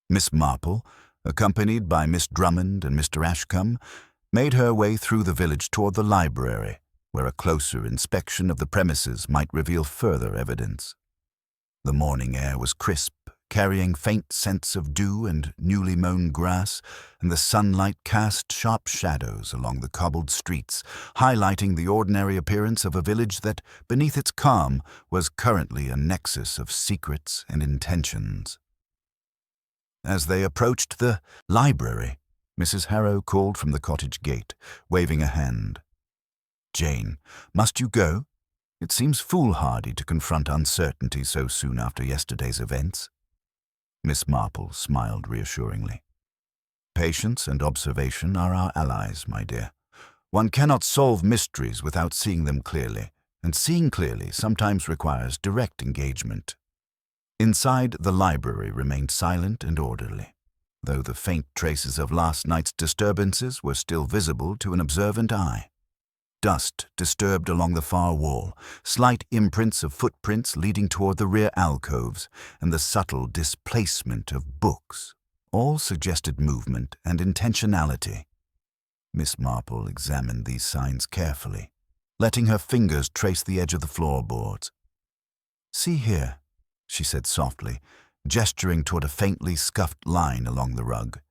Miss Marple, accompanied by Miss Drummond and Mr. Ashcombe, made her way through the village toward the library, where a closer inspection of the premises might reveal further evidence. The morning air was crisp, carrying faint scents of dew and newly mown grass, and the sunlight cast sharp shadows along the cobbled streets, highlighting the ordinary appearance of a village that, beneath its calm, was currently a nexus of secrets and intentions. As they approached the library, Mrs. Harrow called from the cottage gate, waving a hand. "Jane, must you go? It seems foolhardy to confront uncertainty so soon after yesterday's events." Miss Marple smiled reassuringly. "Patience and observation are our allies, my dear. One cannot solve mysteries without seeing them clearly, and seeing clearly sometimes requires direct engagement." Inside, the library remained silent and orderly, though the faint traces of last night's disturbances were still visible to an observant eye. Dust disturbed along the far wall, slight imprints of footprints leading toward the rear alcoves, and the subtle displacement of books, all suggested movement and intentionality. Miss Marple examined these signs carefully, letting her fingers trace the edge of the floorboards. "See here," she said softly, gesturing toward a faintly scuffed line along the rug.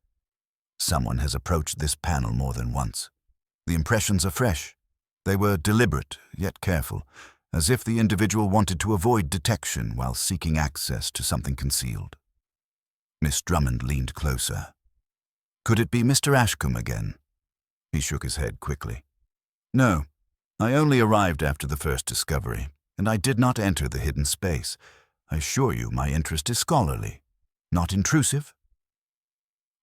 "Someone has approached this panel more than once. The impressions are fresh. They were deliberate, yet careful, as if the individual wanted to avoid detection while seeking access to something concealed." Miss Drummond leaned closer. "Could it be Mr. Ashcombe again?" He shook his head quickly. "No, I only arrived after the first discovery, and I did not enter the hidden space. I assure you my interest is scholarly, not intrusive."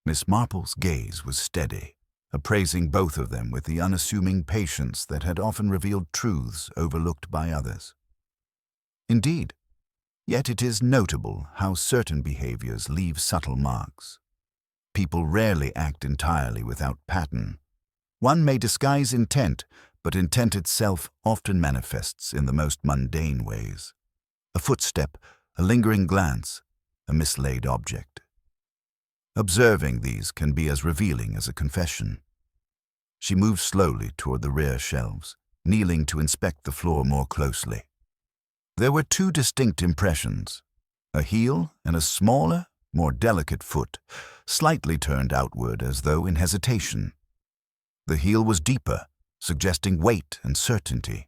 Miss Marple's gaze was steady, appraising both of them with the unassuming patience that had often revealed truths overlooked by others. Indeed, yet it is notable how certain behaviors leave subtle marks. People rarely act entirely without pattern. One may disguise intent, but intent itself often manifests in the most mundane ways. A footstep, a lingering glance, a mislaid object. Observing these can be as revealing as a confession. She moved slowly toward the rear shelves, kneeling to inspect the floor more closely. There were two distinct impressions, a heel and a smaller, more delicate foot, slightly turned outward as though in hesitation. The heel was deeper, suggesting weight and certainty.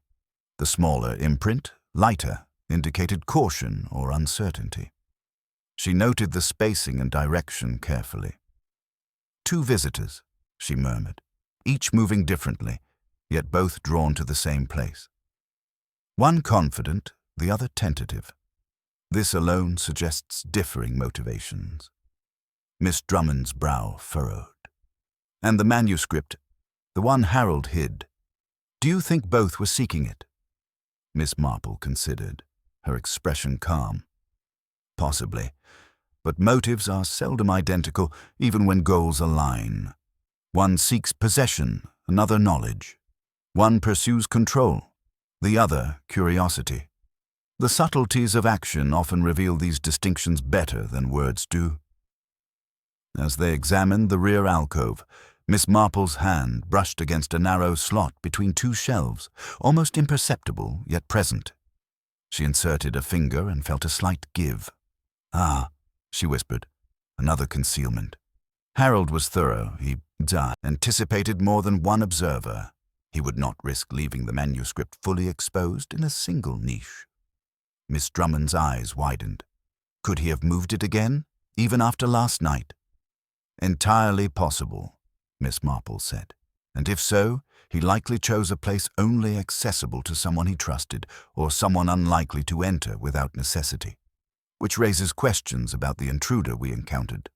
The smaller imprint, lighter, indicated caution or uncertainty. She noted the spacing and direction carefully. "Two visitors," she murmured, each moving differently, yet both drawn to the same place. One confident, the other tentative. This alone suggests differing motivations. Miss Drummond's brow furrowed. "And the manuscript, the one Harold hid. Do you think both were seeking it?" Miss Marple considered, her expression calm. Possibly. But motives are seldom identical, even when goals align. One seeks possession, another knowledge. One pursues control, the other curiosity. The subtleties of action often reveal these distinctions better than words do. As they examined the rear alcove, Miss Marple's hand brushed against a narrow slot between two shelves, almost imperceptible yet present. She inserted a finger and felt a slight give. "Ah," she whispered, "another concealment." Harold was thorough. He anticipated more than one observer. He would not risk leaving the manuscript fully exposed in a single niche. Miss Drummond's eyes widened. Could he have moved it again, even after last night? Entirely possible, Miss Marple said. And if so, he likely chose a place only accessible to someone he trusted, or someone unlikely to enter without necessity. Which raises questions about the intruder we encountered.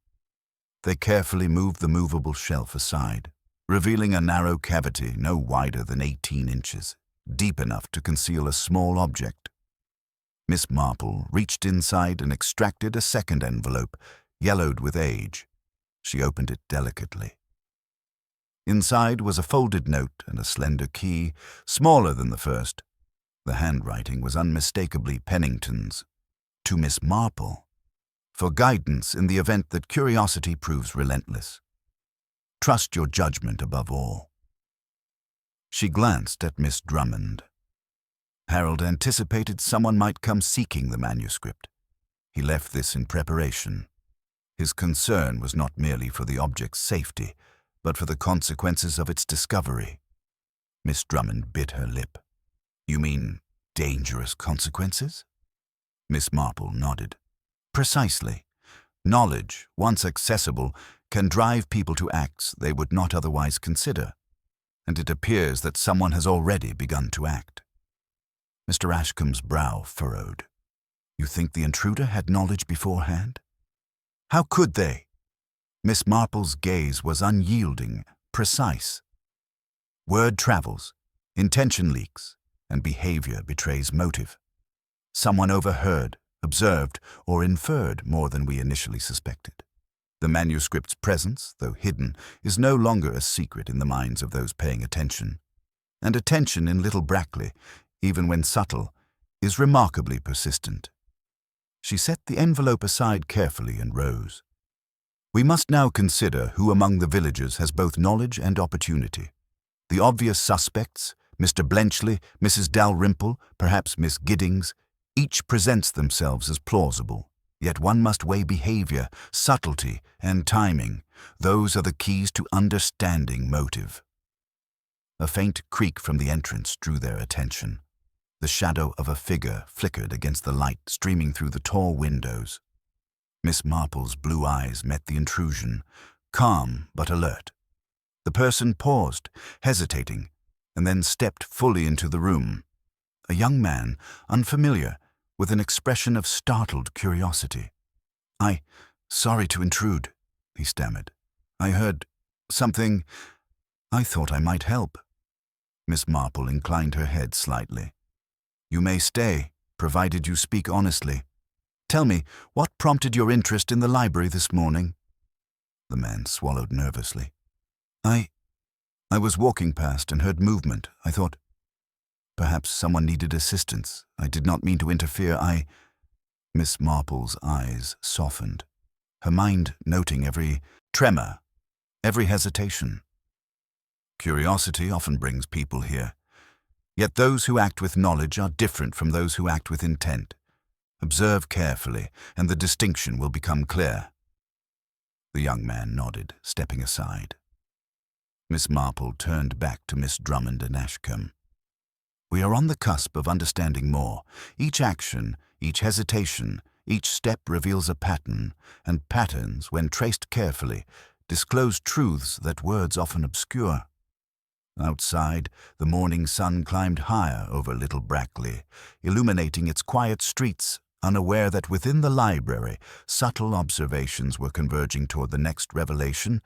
They carefully moved the movable shelf aside, revealing a narrow cavity no wider than 18 inches, deep enough to conceal a small object. Miss Marple reached inside and extracted a second envelope, yellowed with age. She opened it delicately. Inside was a folded note and a slender key, smaller than the first. The handwriting was unmistakably Pennington's. To Miss Marple, for guidance in the event that curiosity proves relentless. Trust your judgment above all. She glanced at Miss Drummond. Harold anticipated someone might come seeking the manuscript. He left this in preparation. His concern was not merely for the object's safety, but for the consequences of its discovery. Miss Drummond bit her lip. "You mean dangerous consequences?" Miss Marple nodded. "Precisely. Knowledge, once accessible, can drive people to acts they would not otherwise consider, and it appears that someone has already begun to act." Mr. Ashcombe's brow furrowed. "You think the intruder had knowledge beforehand?" "How could they?" Miss Marple's gaze was unyielding, precise. Word travels, intention leaks, and behavior betrays motive. Someone overheard, observed, or inferred more than we initially suspected. The manuscript's presence, though hidden, is no longer a secret in the minds of those paying attention. And attention in Little Brackley, even when subtle, is remarkably persistent. She set the envelope aside carefully and rose. "We must now consider who among the villagers has both knowledge and opportunity. The obvious suspects, Mr. Blenchley, Mrs. Dalrymple, perhaps Miss Giddings, each presents themselves as plausible, yet one must weigh behavior, subtlety, and timing. Those are the keys to understanding motive." A faint creak from the entrance drew their attention. The shadow of a figure flickered against the light streaming through the tall windows. Miss Marple's blue eyes met the intrusion, calm but alert. The person paused, hesitating, and then stepped fully into the room. A young man, unfamiliar, with an expression of startled curiosity. Sorry to intrude," he stammered. "I heard something. I thought I might help." Miss Marple inclined her head slightly. "You may stay, provided you speak honestly. Tell me, what prompted your interest in the library this morning?" The man swallowed nervously. I was walking past and heard movement. I thought perhaps someone needed assistance. I did not mean to interfere. Miss Marple's eyes softened, her mind noting every tremor, every hesitation. Curiosity often brings people here. Yet those who act with knowledge are different from those who act with intent. Observe carefully, and the distinction will become clear. The young man nodded, stepping aside. Miss Marple turned back to Miss Drummond and Ashcombe. "We are on the cusp of understanding more. Each action, each hesitation, each step reveals a pattern, and patterns, when traced carefully, disclose truths that words often obscure." Outside, the morning sun climbed higher over Little Brackley, illuminating its quiet streets, unaware that within the library, subtle observations were converging toward the next revelation,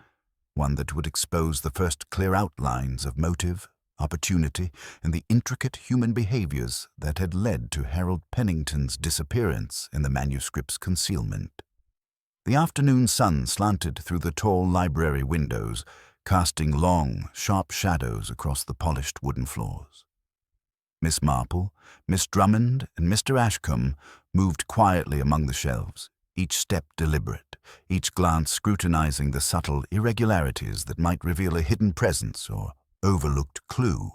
one that would expose the first clear outlines of motive opportunity, and the intricate human behaviors that had led to Harold Pennington's disappearance in the manuscript's concealment. The afternoon sun slanted through the tall library windows, casting long, sharp shadows across the polished wooden floors. Miss Marple, Miss Drummond, and Mr. Ashcombe moved quietly among the shelves, each step deliberate, each glance scrutinizing the subtle irregularities that might reveal a hidden presence or overlooked clue.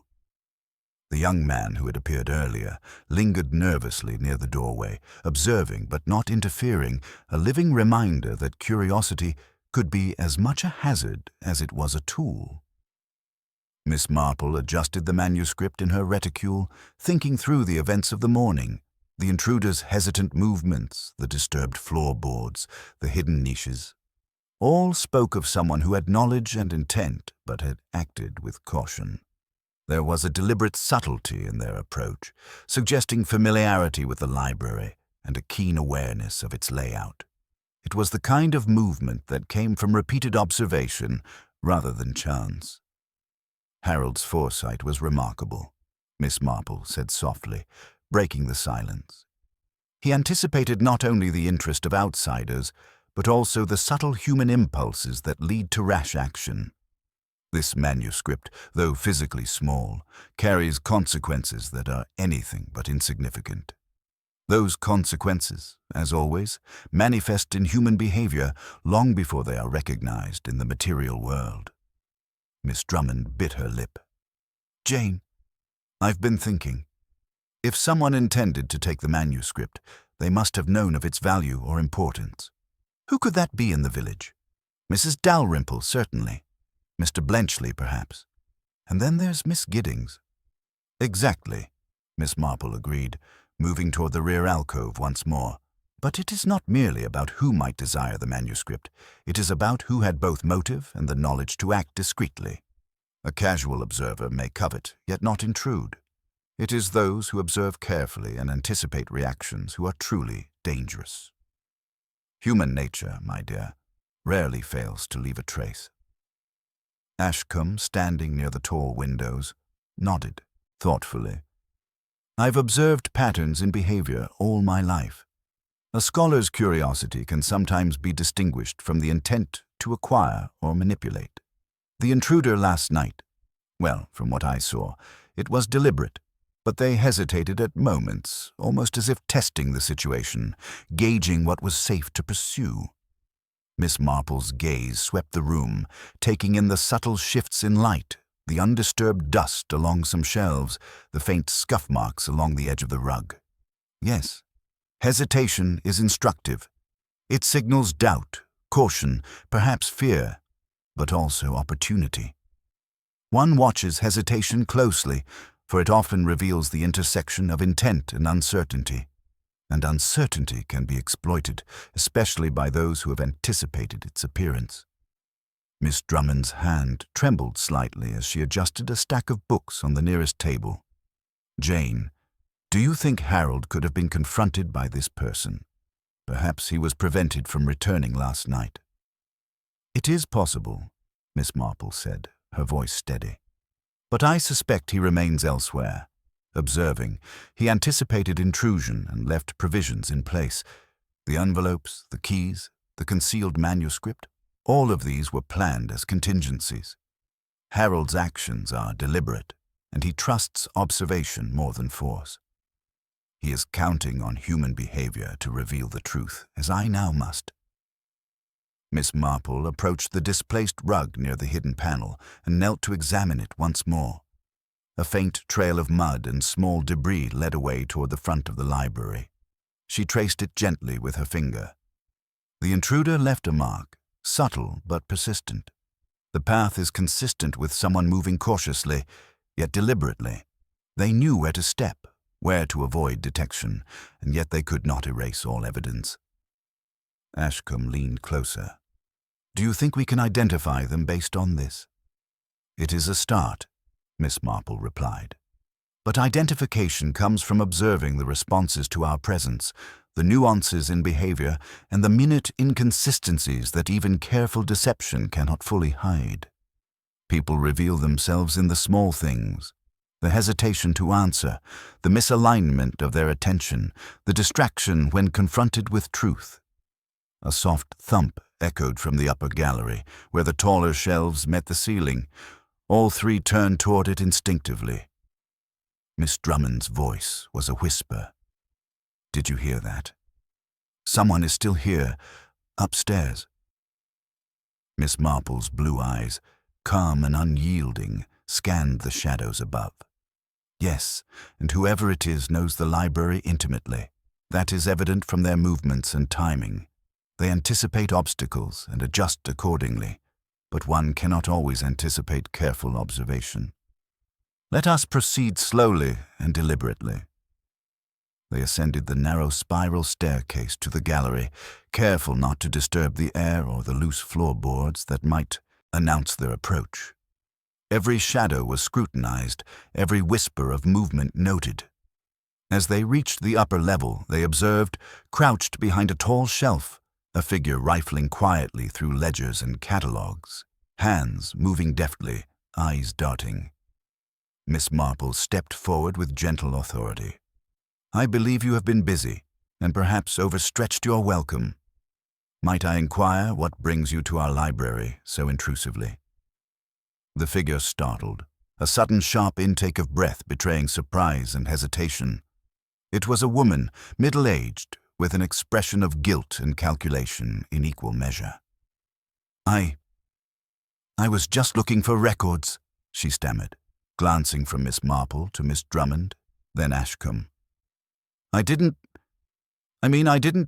The young man who had appeared earlier lingered nervously near the doorway, observing but not interfering, a living reminder that curiosity could be as much a hazard as it was a tool. Miss Marple adjusted the manuscript in her reticule, thinking through the events of the morning, the intruder's hesitant movements, the disturbed floorboards, the hidden niches. All spoke of someone who had knowledge and intent, but had acted with caution. There was a deliberate subtlety in their approach, suggesting familiarity with the library and a keen awareness of its layout. It was the kind of movement that came from repeated observation rather than chance. Harold's foresight was remarkable, Miss Marple said softly, breaking the silence. He anticipated not only the interest of outsiders, but also the subtle human impulses that lead to rash action. This manuscript, though physically small, carries consequences that are anything but insignificant. Those consequences, as always, manifest in human behavior long before they are recognized in the material world. Miss Drummond bit her lip. "Jane, I've been thinking. If someone intended to take the manuscript, they must have known of its value or importance. Who could that be in the village? Mrs. Dalrymple, certainly. Mr. Blenchley, perhaps. And then there's Miss Giddings." "Exactly," Miss Marple agreed, moving toward the rear alcove once more. "But it is not merely about who might desire the manuscript. It is about who had both motive and the knowledge to act discreetly. A casual observer may covet, yet not intrude. It is those who observe carefully and anticipate reactions who are truly dangerous. Human nature, my dear, rarely fails to leave a trace." Ashcombe, standing near the tall windows, nodded thoughtfully. "I've observed patterns in behavior all my life. A scholar's curiosity can sometimes be distinguished from the intent to acquire or manipulate. The intruder last night, well, from what I saw, it was deliberate, but they hesitated at moments, almost as if testing the situation, gauging what was safe to pursue." Miss Marple's gaze swept the room, taking in the subtle shifts in light, the undisturbed dust along some shelves, the faint scuff marks along the edge of the rug. Yes, hesitation is instructive. It signals doubt, caution, perhaps fear, but also opportunity. One watches hesitation closely, for it often reveals the intersection of intent and uncertainty. And uncertainty can be exploited, especially by those who have anticipated its appearance. Miss Drummond's hand trembled slightly as she adjusted a stack of books on the nearest table. "Jane, do you think Harold could have been confronted by this person? Perhaps he was prevented from returning last night." "It is possible," Miss Marple said, her voice steady. "But I suspect he remains elsewhere. Observing, he anticipated intrusion and left provisions in place. The envelopes, the keys, the concealed manuscript, all of these were planned as contingencies. Harold's actions are deliberate, and he trusts observation more than force. He is counting on human behavior to reveal the truth, as I now must." Miss Marple approached the displaced rug near the hidden panel and knelt to examine it once more. A faint trail of mud and small debris led away toward the front of the library. She traced it gently with her finger. The intruder left a mark, subtle but persistent. The path is consistent with someone moving cautiously, yet deliberately. They knew where to step, where to avoid detection, and yet they could not erase all evidence. Ashcombe leaned closer. "Do you think we can identify them based on this?" "It is a start," Miss Marple replied. "But identification comes from observing the responses to our presence, the nuances in behavior, and the minute inconsistencies that even careful deception cannot fully hide. People reveal themselves in the small things, the hesitation to answer, the misalignment of their attention, the distraction when confronted with truth. A soft thump echoed from the upper gallery, where the taller shelves met the ceiling. All three turned toward it instinctively. Miss Drummond's voice was a whisper. "Did you hear that? Someone is still here, upstairs." Miss Marple's blue eyes, calm and unyielding, scanned the shadows above. "Yes, and whoever it is knows the library intimately. That is evident from their movements and timing. They anticipate obstacles and adjust accordingly, but one cannot always anticipate careful observation. Let us proceed slowly and deliberately." They ascended the narrow spiral staircase to the gallery, careful not to disturb the air or the loose floorboards that might announce their approach. Every shadow was scrutinized, every whisper of movement noted. As they reached the upper level, they observed, crouched behind a tall shelf, a figure rifling quietly through ledgers and catalogues, hands moving deftly, eyes darting. Miss Marple stepped forward with gentle authority. "I believe you have been busy, and perhaps overstretched your welcome. Might I inquire what brings you to our library so intrusively?" The figure startled, a sudden sharp intake of breath betraying surprise and hesitation. It was a woman, middle-aged, with an expression of guilt and calculation in equal measure. I was just looking for records," she stammered, glancing from Miss Marple to Miss Drummond, then Ashcombe. I didn't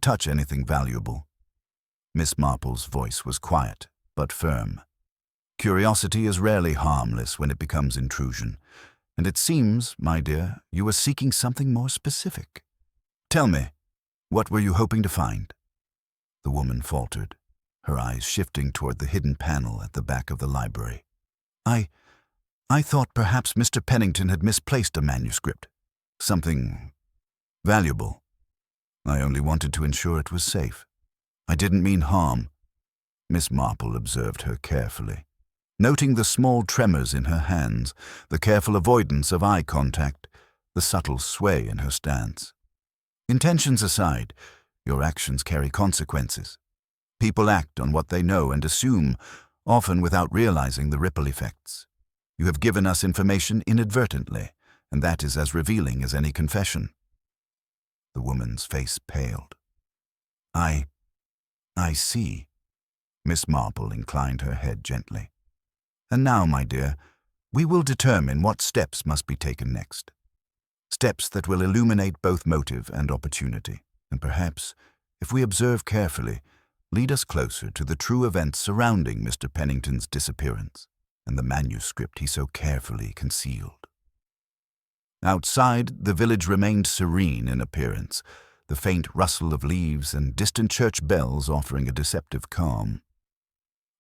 touch anything valuable." Miss Marple's voice was quiet, but firm. "Curiosity is rarely harmless when it becomes intrusion, and it seems, my dear, you were seeking something more specific. Tell me, what were you hoping to find?" The woman faltered, her eyes shifting toward the hidden panel at the back of the library. I thought perhaps Mr. Pennington had misplaced a manuscript. Something valuable. I only wanted to ensure it was safe. I didn't mean harm." Miss Marple observed her carefully, noting the small tremors in her hands, the careful avoidance of eye contact, the subtle sway in her stance. "Intentions aside, your actions carry consequences. People act on what they know and assume, often without realizing the ripple effects. You have given us information inadvertently, and that is as revealing as any confession." The woman's face paled. I see." Miss Marple inclined her head gently. "And now, my dear, we will determine what steps must be taken next. Steps that will illuminate both motive and opportunity, and perhaps, if we observe carefully, lead us closer to the true events surrounding Mr. Pennington's disappearance and the manuscript he so carefully concealed." Outside, the village remained serene in appearance, the faint rustle of leaves and distant church bells offering a deceptive calm.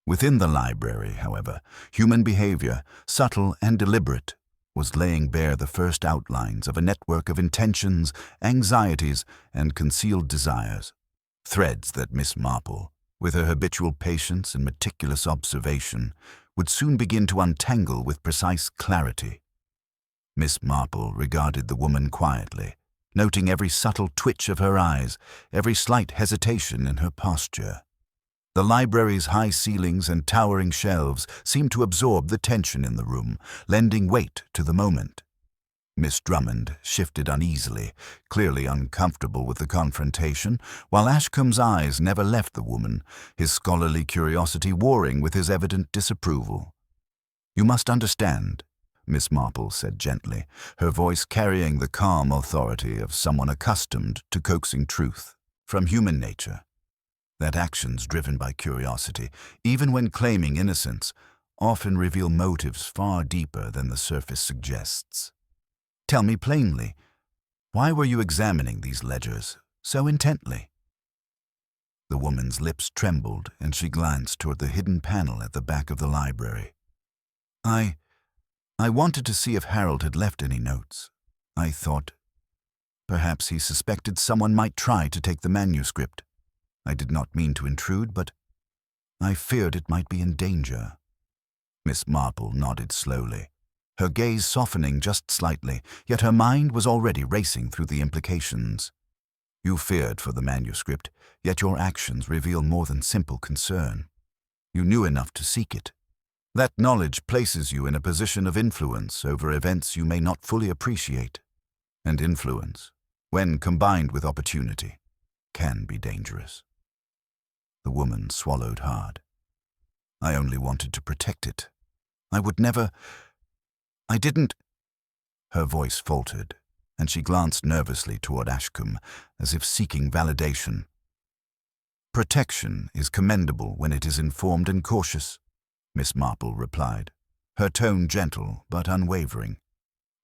Within the library, however, human behavior, subtle and deliberate, was laying bare the first outlines of a network of intentions, anxieties, and concealed desires, threads that Miss Marple, with her habitual patience and meticulous observation, would soon begin to untangle with precise clarity. Miss Marple regarded the woman quietly, noting every subtle twitch of her eyes, every slight hesitation in her posture. The library's high ceilings and towering shelves seemed to absorb the tension in the room, lending weight to the moment. Miss Drummond shifted uneasily, clearly uncomfortable with the confrontation, while Ashcombe's eyes never left the woman, his scholarly curiosity warring with his evident disapproval. "You must understand," Miss Marple said gently, her voice carrying the calm authority of someone accustomed to coaxing truth from human nature, that actions driven by curiosity, even when claiming innocence, often reveal motives far deeper than the surface suggests. "Tell me plainly, why were you examining these ledgers so intently?" The woman's lips trembled, and she glanced toward the hidden panel at the back of the library. I wanted to see if Harold had left any notes. I thought perhaps he suspected someone might try to take the manuscript. I did not mean to intrude, but I feared it might be in danger." Miss Marple nodded slowly, her gaze softening just slightly, yet her mind was already racing through the implications. You feared for the manuscript, yet your actions reveal more than simple concern. You knew enough to seek it. That knowledge places you in a position of influence over events you may not fully appreciate. And influence, when combined with opportunity, can be dangerous. The woman swallowed hard. I only wanted to protect it. I would never... I didn't... Her voice faltered, and she glanced nervously toward Ashcombe, as if seeking validation. Protection is commendable when it is informed and cautious, Miss Marple replied, her tone gentle but unwavering.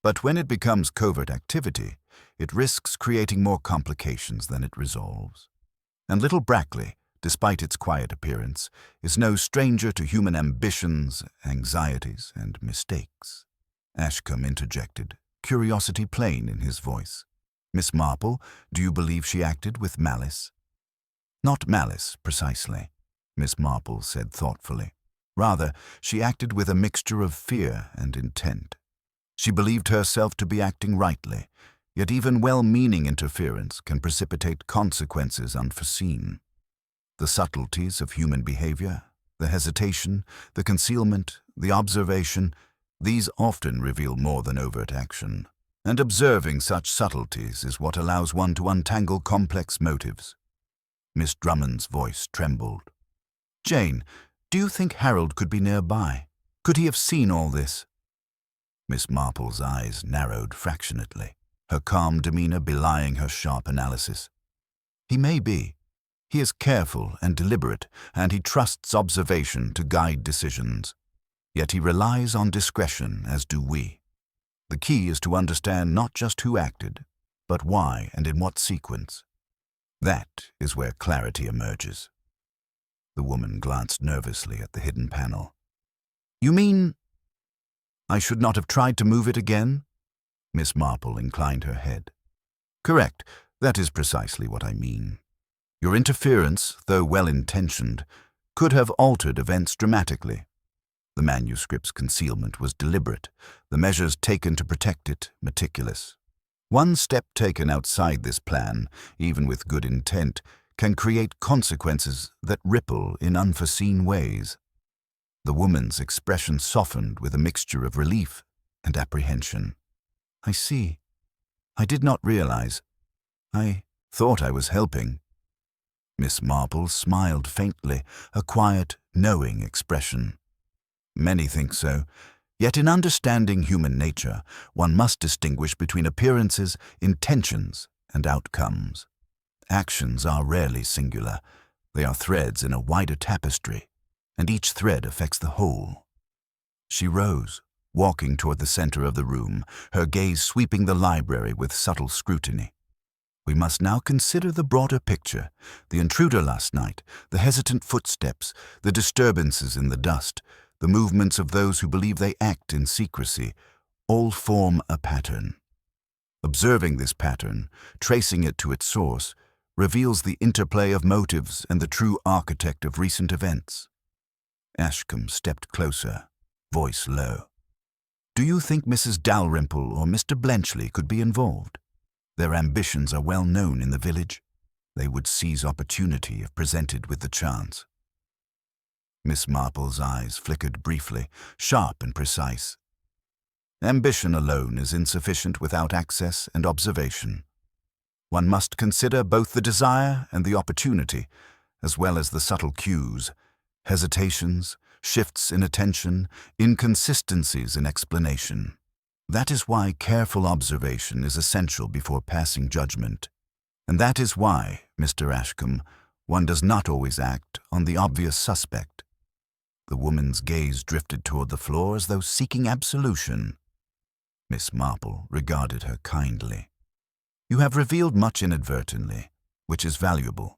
But when it becomes covert activity, it risks creating more complications than it resolves. And little Brackley, despite its quiet appearance, is no stranger to human ambitions, anxieties, and mistakes. Ashcombe interjected, curiosity plain in his voice. Miss Marple, do you believe she acted with malice? Not malice, precisely, Miss Marple said thoughtfully. Rather, she acted with a mixture of fear and intent. She believed herself to be acting rightly, yet even well-meaning interference can precipitate consequences unforeseen. The subtleties of human behavior, the hesitation, the concealment, the observation, these often reveal more than overt action. And observing such subtleties is what allows one to untangle complex motives. Miss Drummond's voice trembled. Jane, do you think Harold could be nearby? Could he have seen all this? Miss Marple's eyes narrowed fractionately, her calm demeanor belying her sharp analysis. He may be. He is careful and deliberate, and he trusts observation to guide decisions. Yet he relies on discretion, as do we. The key is to understand not just who acted, but why and in what sequence. That is where clarity emerges. The woman glanced nervously at the hidden panel. You mean... I should not have tried to move it again? Miss Marple inclined her head. Correct, that is precisely what I mean. Your interference, though well-intentioned, could have altered events dramatically. The manuscript's concealment was deliberate, the measures taken to protect it meticulous. One step taken outside this plan, even with good intent, can create consequences that ripple in unforeseen ways. The woman's expression softened with a mixture of relief and apprehension. I see. I did not realize. I thought I was helping. Miss Marple smiled faintly, a quiet, knowing expression. Many think so. Yet in understanding human nature, one must distinguish between appearances, intentions, and outcomes. Actions are rarely singular. They are threads in a wider tapestry, and each thread affects the whole. She rose, walking toward the center of the room, her gaze sweeping the library with subtle scrutiny. We must now consider the broader picture, the intruder last night, the hesitant footsteps, the disturbances in the dust, the movements of those who believe they act in secrecy, all form a pattern. Observing this pattern, tracing it to its source, reveals the interplay of motives and the true architect of recent events. Ashcombe stepped closer, voice low. Do you think Mrs. Dalrymple or Mr. Blenchley could be involved? Their ambitions are well known in the village. They would seize opportunity if presented with the chance. Miss Marple's eyes flickered briefly, sharp and precise. Ambition alone is insufficient without access and observation. One must consider both the desire and the opportunity, as well as the subtle cues, hesitations, shifts in attention, inconsistencies in explanation. That is why careful observation is essential before passing judgment. And that is why, Mr. Ashcombe, one does not always act on the obvious suspect. The woman's gaze drifted toward the floor as though seeking absolution. Miss Marple regarded her kindly. You have revealed much inadvertently, which is valuable.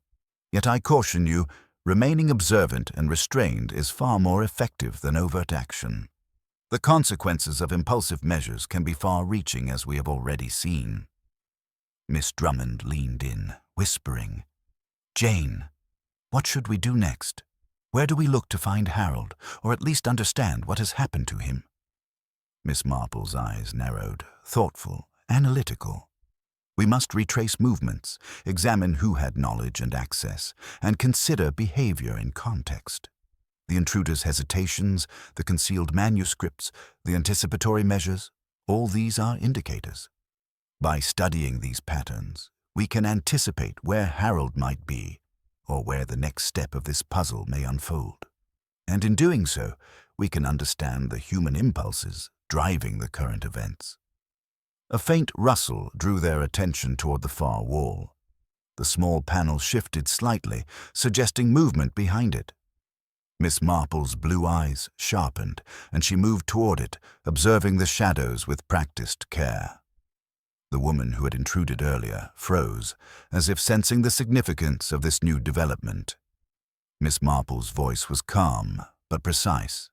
Yet I caution you, remaining observant and restrained is far more effective than overt action. The consequences of impulsive measures can be far-reaching, as we have already seen. Miss Drummond leaned in, whispering, Jane, what should we do next? Where do we look to find Harold, or at least understand what has happened to him?" Miss Marple's eyes narrowed, thoughtful, analytical. "We must retrace movements, examine who had knowledge and access, and consider behavior in context. The intruder's hesitations, the concealed manuscripts, the anticipatory measures, all these are indicators. By studying these patterns, we can anticipate where Harold might be, or where the next step of this puzzle may unfold. And in doing so, we can understand the human impulses driving the current events." A faint rustle drew their attention toward the far wall. The small panel shifted slightly, suggesting movement behind it. Miss Marple's blue eyes sharpened, and she moved toward it, observing the shadows with practiced care. The woman who had intruded earlier froze, as if sensing the significance of this new development. Miss Marple's voice was calm, but precise.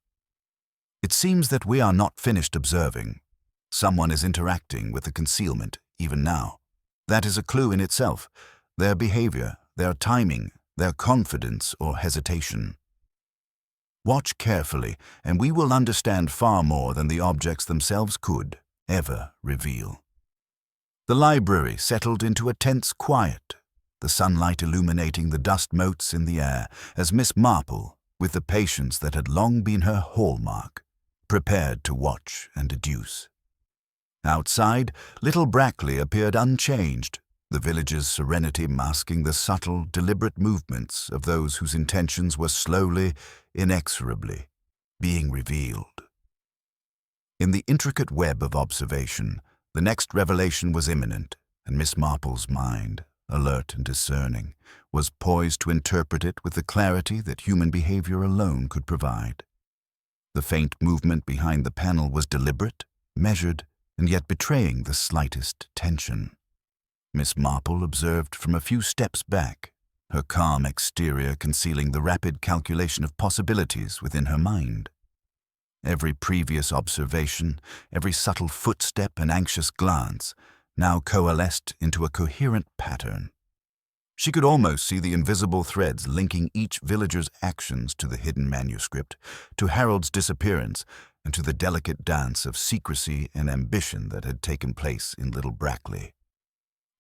"It seems that we are not finished observing. Someone is interacting with the concealment, even now. That is a clue in itself, their behavior, their timing, their confidence or hesitation. Watch carefully, and we will understand far more than the objects themselves could ever reveal." The library settled into a tense quiet, the sunlight illuminating the dust motes in the air as Miss Marple, with the patience that had long been her hallmark, prepared to watch and deduce. Outside, little Brackley appeared unchanged, the village's serenity masking the subtle, deliberate movements of those whose intentions were slowly, inexorably, being revealed. In the intricate web of observation, the next revelation was imminent, and Miss Marple's mind, alert and discerning, was poised to interpret it with the clarity that human behavior alone could provide. The faint movement behind the panel was deliberate, measured, and yet betraying the slightest tension. Miss Marple observed from a few steps back, her calm exterior concealing the rapid calculation of possibilities within her mind. Every previous observation, every subtle footstep and anxious glance, now coalesced into a coherent pattern. She could almost see the invisible threads linking each villager's actions to the hidden manuscript, to Harold's disappearance, and to the delicate dance of secrecy and ambition that had taken place in Little Brackley.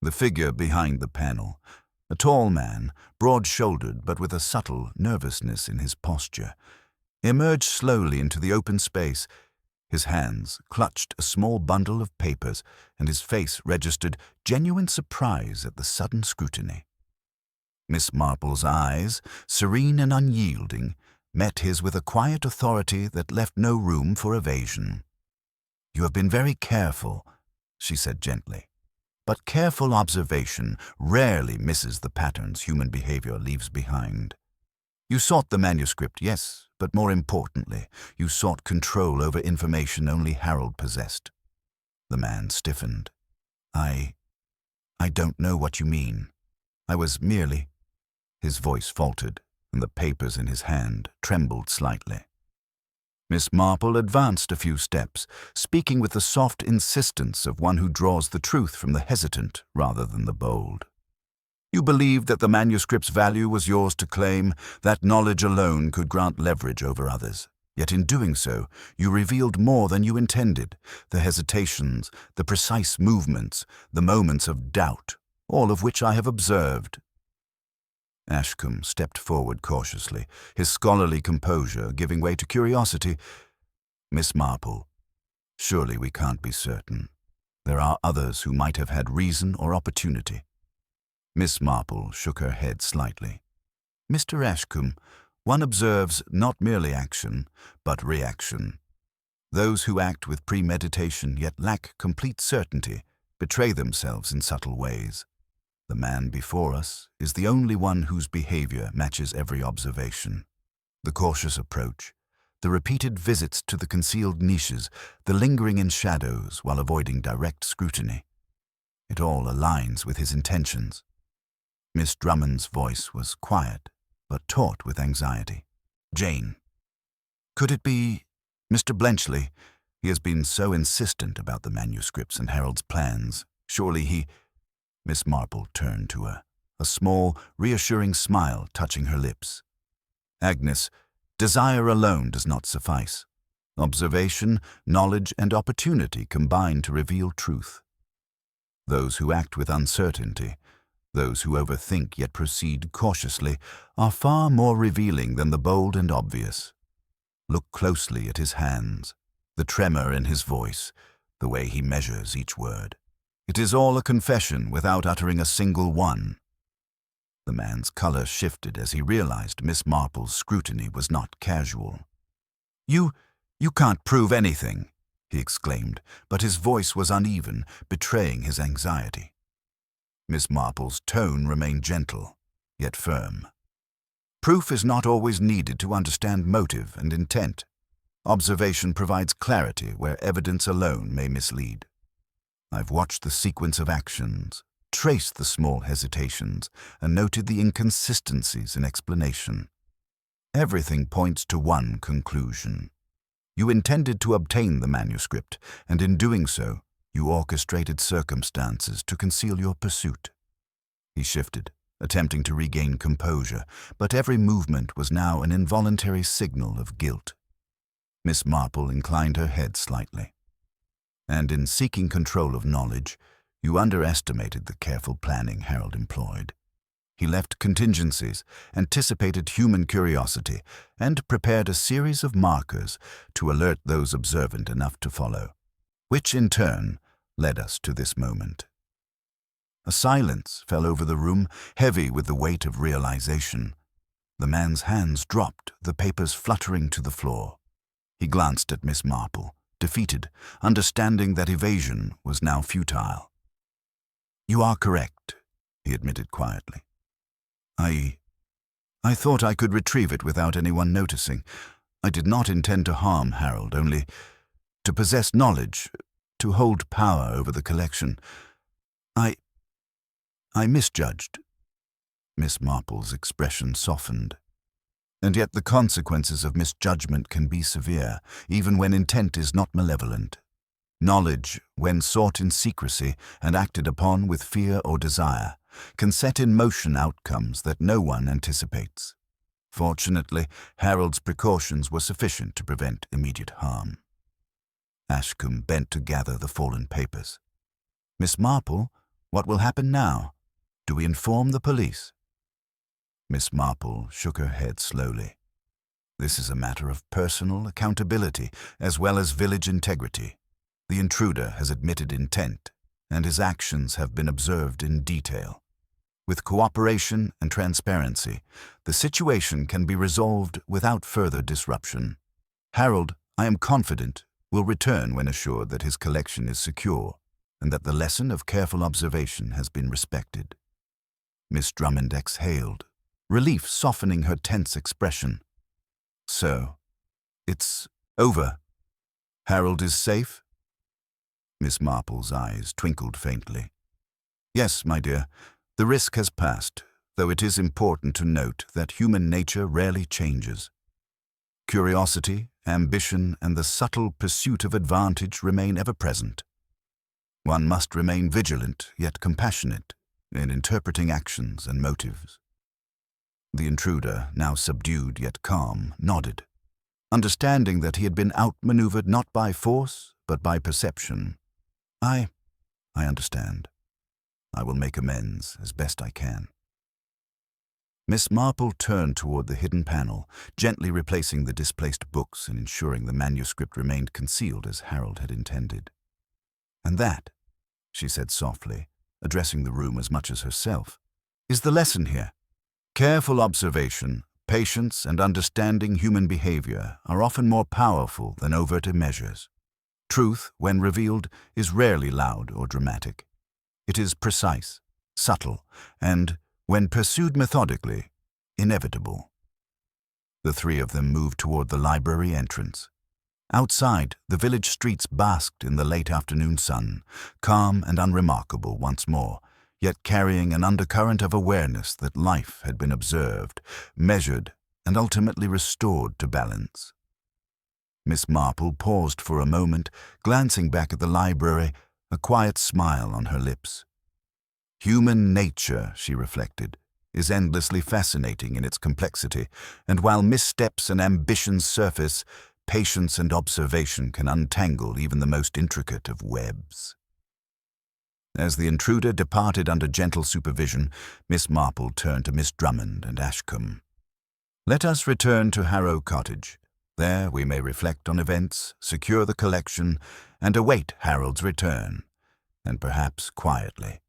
The figure behind the panel, a tall man, broad-shouldered but with a subtle nervousness in his posture, emerged slowly into the open space. His hands clutched a small bundle of papers, and his face registered genuine surprise at the sudden scrutiny. Miss Marple's eyes, serene and unyielding, met his with a quiet authority that left no room for evasion. "You have been very careful," she said gently. "But careful observation rarely misses the patterns human behavior leaves behind. You sought the manuscript, yes, but more importantly, you sought control over information only Harold possessed." The man stiffened. I don't know what you mean. I was merely—" His voice faltered, and the papers in his hand trembled slightly. Miss Marple advanced a few steps, speaking with the soft insistence of one who draws the truth from the hesitant rather than the bold. "You believed that the manuscript's value was yours to claim, that knowledge alone could grant leverage over others. Yet in doing so, you revealed more than you intended, the hesitations, the precise movements, the moments of doubt, all of which I have observed." Ashcombe stepped forward cautiously, his scholarly composure giving way to curiosity. "Miss Marple, surely we can't be certain. There are others who might have had reason or opportunity." Miss Marple shook her head slightly. "Mr. Ashcombe, one observes not merely action, but reaction. Those who act with premeditation yet lack complete certainty betray themselves in subtle ways. The man before us is the only one whose behavior matches every observation. The cautious approach, the repeated visits to the concealed niches, the lingering in shadows while avoiding direct scrutiny. It all aligns with his intentions." Miss Drummond's voice was quiet, but taut with anxiety. "Jane, could it be Mr. Blenchley? He has been so insistent about the manuscripts and Harold's plans. Surely he—" Miss Marple turned to her, a small, reassuring smile touching her lips. Agnes, desire alone does not suffice. Observation, knowledge, and opportunity combine to reveal truth. Those who act with uncertainty, those who overthink yet proceed cautiously, are far more revealing than the bold and obvious. Look closely at his hands, the tremor in his voice, the way he measures each word. It is all a confession without uttering a single one. The man's color shifted as he realized Miss Marple's scrutiny was not casual. You can't prove anything," he exclaimed, but his voice was uneven, betraying his anxiety. Miss Marple's tone remained gentle, yet firm. "Proof is not always needed to understand motive and intent. Observation provides clarity where evidence alone may mislead. I've watched the sequence of actions, traced the small hesitations, and noted the inconsistencies in explanation. Everything points to one conclusion. You intended to obtain the manuscript, and in doing so, you orchestrated circumstances to conceal your pursuit." He shifted, attempting to regain composure, but every movement was now an involuntary signal of guilt. Miss Marple inclined her head slightly. "And in seeking control of knowledge, you underestimated the careful planning Harold employed. He left contingencies, anticipated human curiosity, and prepared a series of markers to alert those observant enough to follow, which in turn led us to this moment." A silence fell over the room, heavy with the weight of realization. The man's hands dropped, the papers fluttering to the floor. He glanced at Miss Marple, defeated, understanding that evasion was now futile. "You are correct," he admitted quietly. I thought I could retrieve it without anyone noticing. I did not intend to harm Harold, only to possess knowledge, to hold power over the collection. I misjudged." Miss Marple's expression softened. "And yet the consequences of misjudgment can be severe, even when intent is not malevolent. Knowledge, when sought in secrecy and acted upon with fear or desire, can set in motion outcomes that no one anticipates. Fortunately, Harold's precautions were sufficient to prevent immediate harm." Ashcombe bent to gather the fallen papers. "Miss Marple, what will happen now? Do we inform the police?" Miss Marple shook her head slowly. "This is a matter of personal accountability as well as village integrity. The intruder has admitted intent, and his actions have been observed in detail. With cooperation and transparency, the situation can be resolved without further disruption. Harold, I am confident, will return when assured that his collection is secure and that the lesson of careful observation has been respected." Miss Drummond exhaled, relief softening her tense expression. "So, it's over. Harold is safe?" Miss Marple's eyes twinkled faintly. "Yes, my dear. The risk has passed, though it is important to note that human nature rarely changes. Curiosity, ambition, and the subtle pursuit of advantage remain ever present. One must remain vigilant yet compassionate in interpreting actions and motives." The intruder, now subdued yet calm, nodded, understanding that he had been outmaneuvered not by force, but by perception. I understand. I will make amends as best I can." Miss Marple turned toward the hidden panel, gently replacing the displaced books and ensuring the manuscript remained concealed as Harold had intended. "And that," she said softly, addressing the room as much as herself, "is the lesson here. Careful observation, patience, and understanding human behavior are often more powerful than overt measures. Truth, when revealed, is rarely loud or dramatic. It is precise, subtle, and, when pursued methodically, inevitable." The three of them moved toward the library entrance. Outside, the village streets basked in the late afternoon sun, calm and unremarkable once more, yet carrying an undercurrent of awareness that life had been observed, measured, and ultimately restored to balance. Miss Marple paused for a moment, glancing back at the library, a quiet smile on her lips. Human nature, she reflected, is endlessly fascinating in its complexity, and while missteps and ambitions surface, patience and observation can untangle even the most intricate of webs. As the intruder departed under gentle supervision, Miss Marple turned to Miss Drummond and Ashcombe. "Let us return to Harrow Cottage. There we may reflect on events, secure the collection, and await Harold's return. And perhaps, quietly,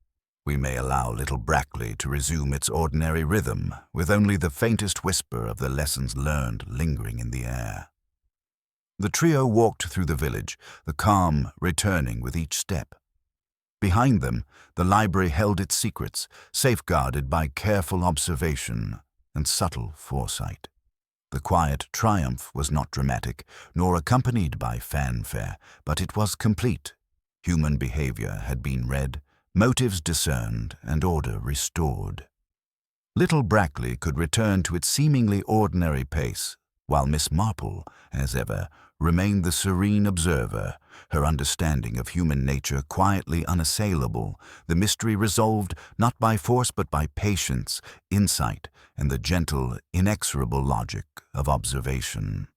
we may allow little Brackley to resume its ordinary rhythm, with only the faintest whisper of the lessons learned lingering in the air." The trio walked through the village, the calm returning with each step. Behind them, the library held its secrets, safeguarded by careful observation and subtle foresight. The quiet triumph was not dramatic, nor accompanied by fanfare, but it was complete. Human behavior had been read, motives discerned, and order restored. Little Brackley could return to its seemingly ordinary pace, while Miss Marple, as ever, remained the serene observer, her understanding of human nature quietly unassailable, the mystery resolved not by force but by patience, insight, and the gentle, inexorable logic of observation.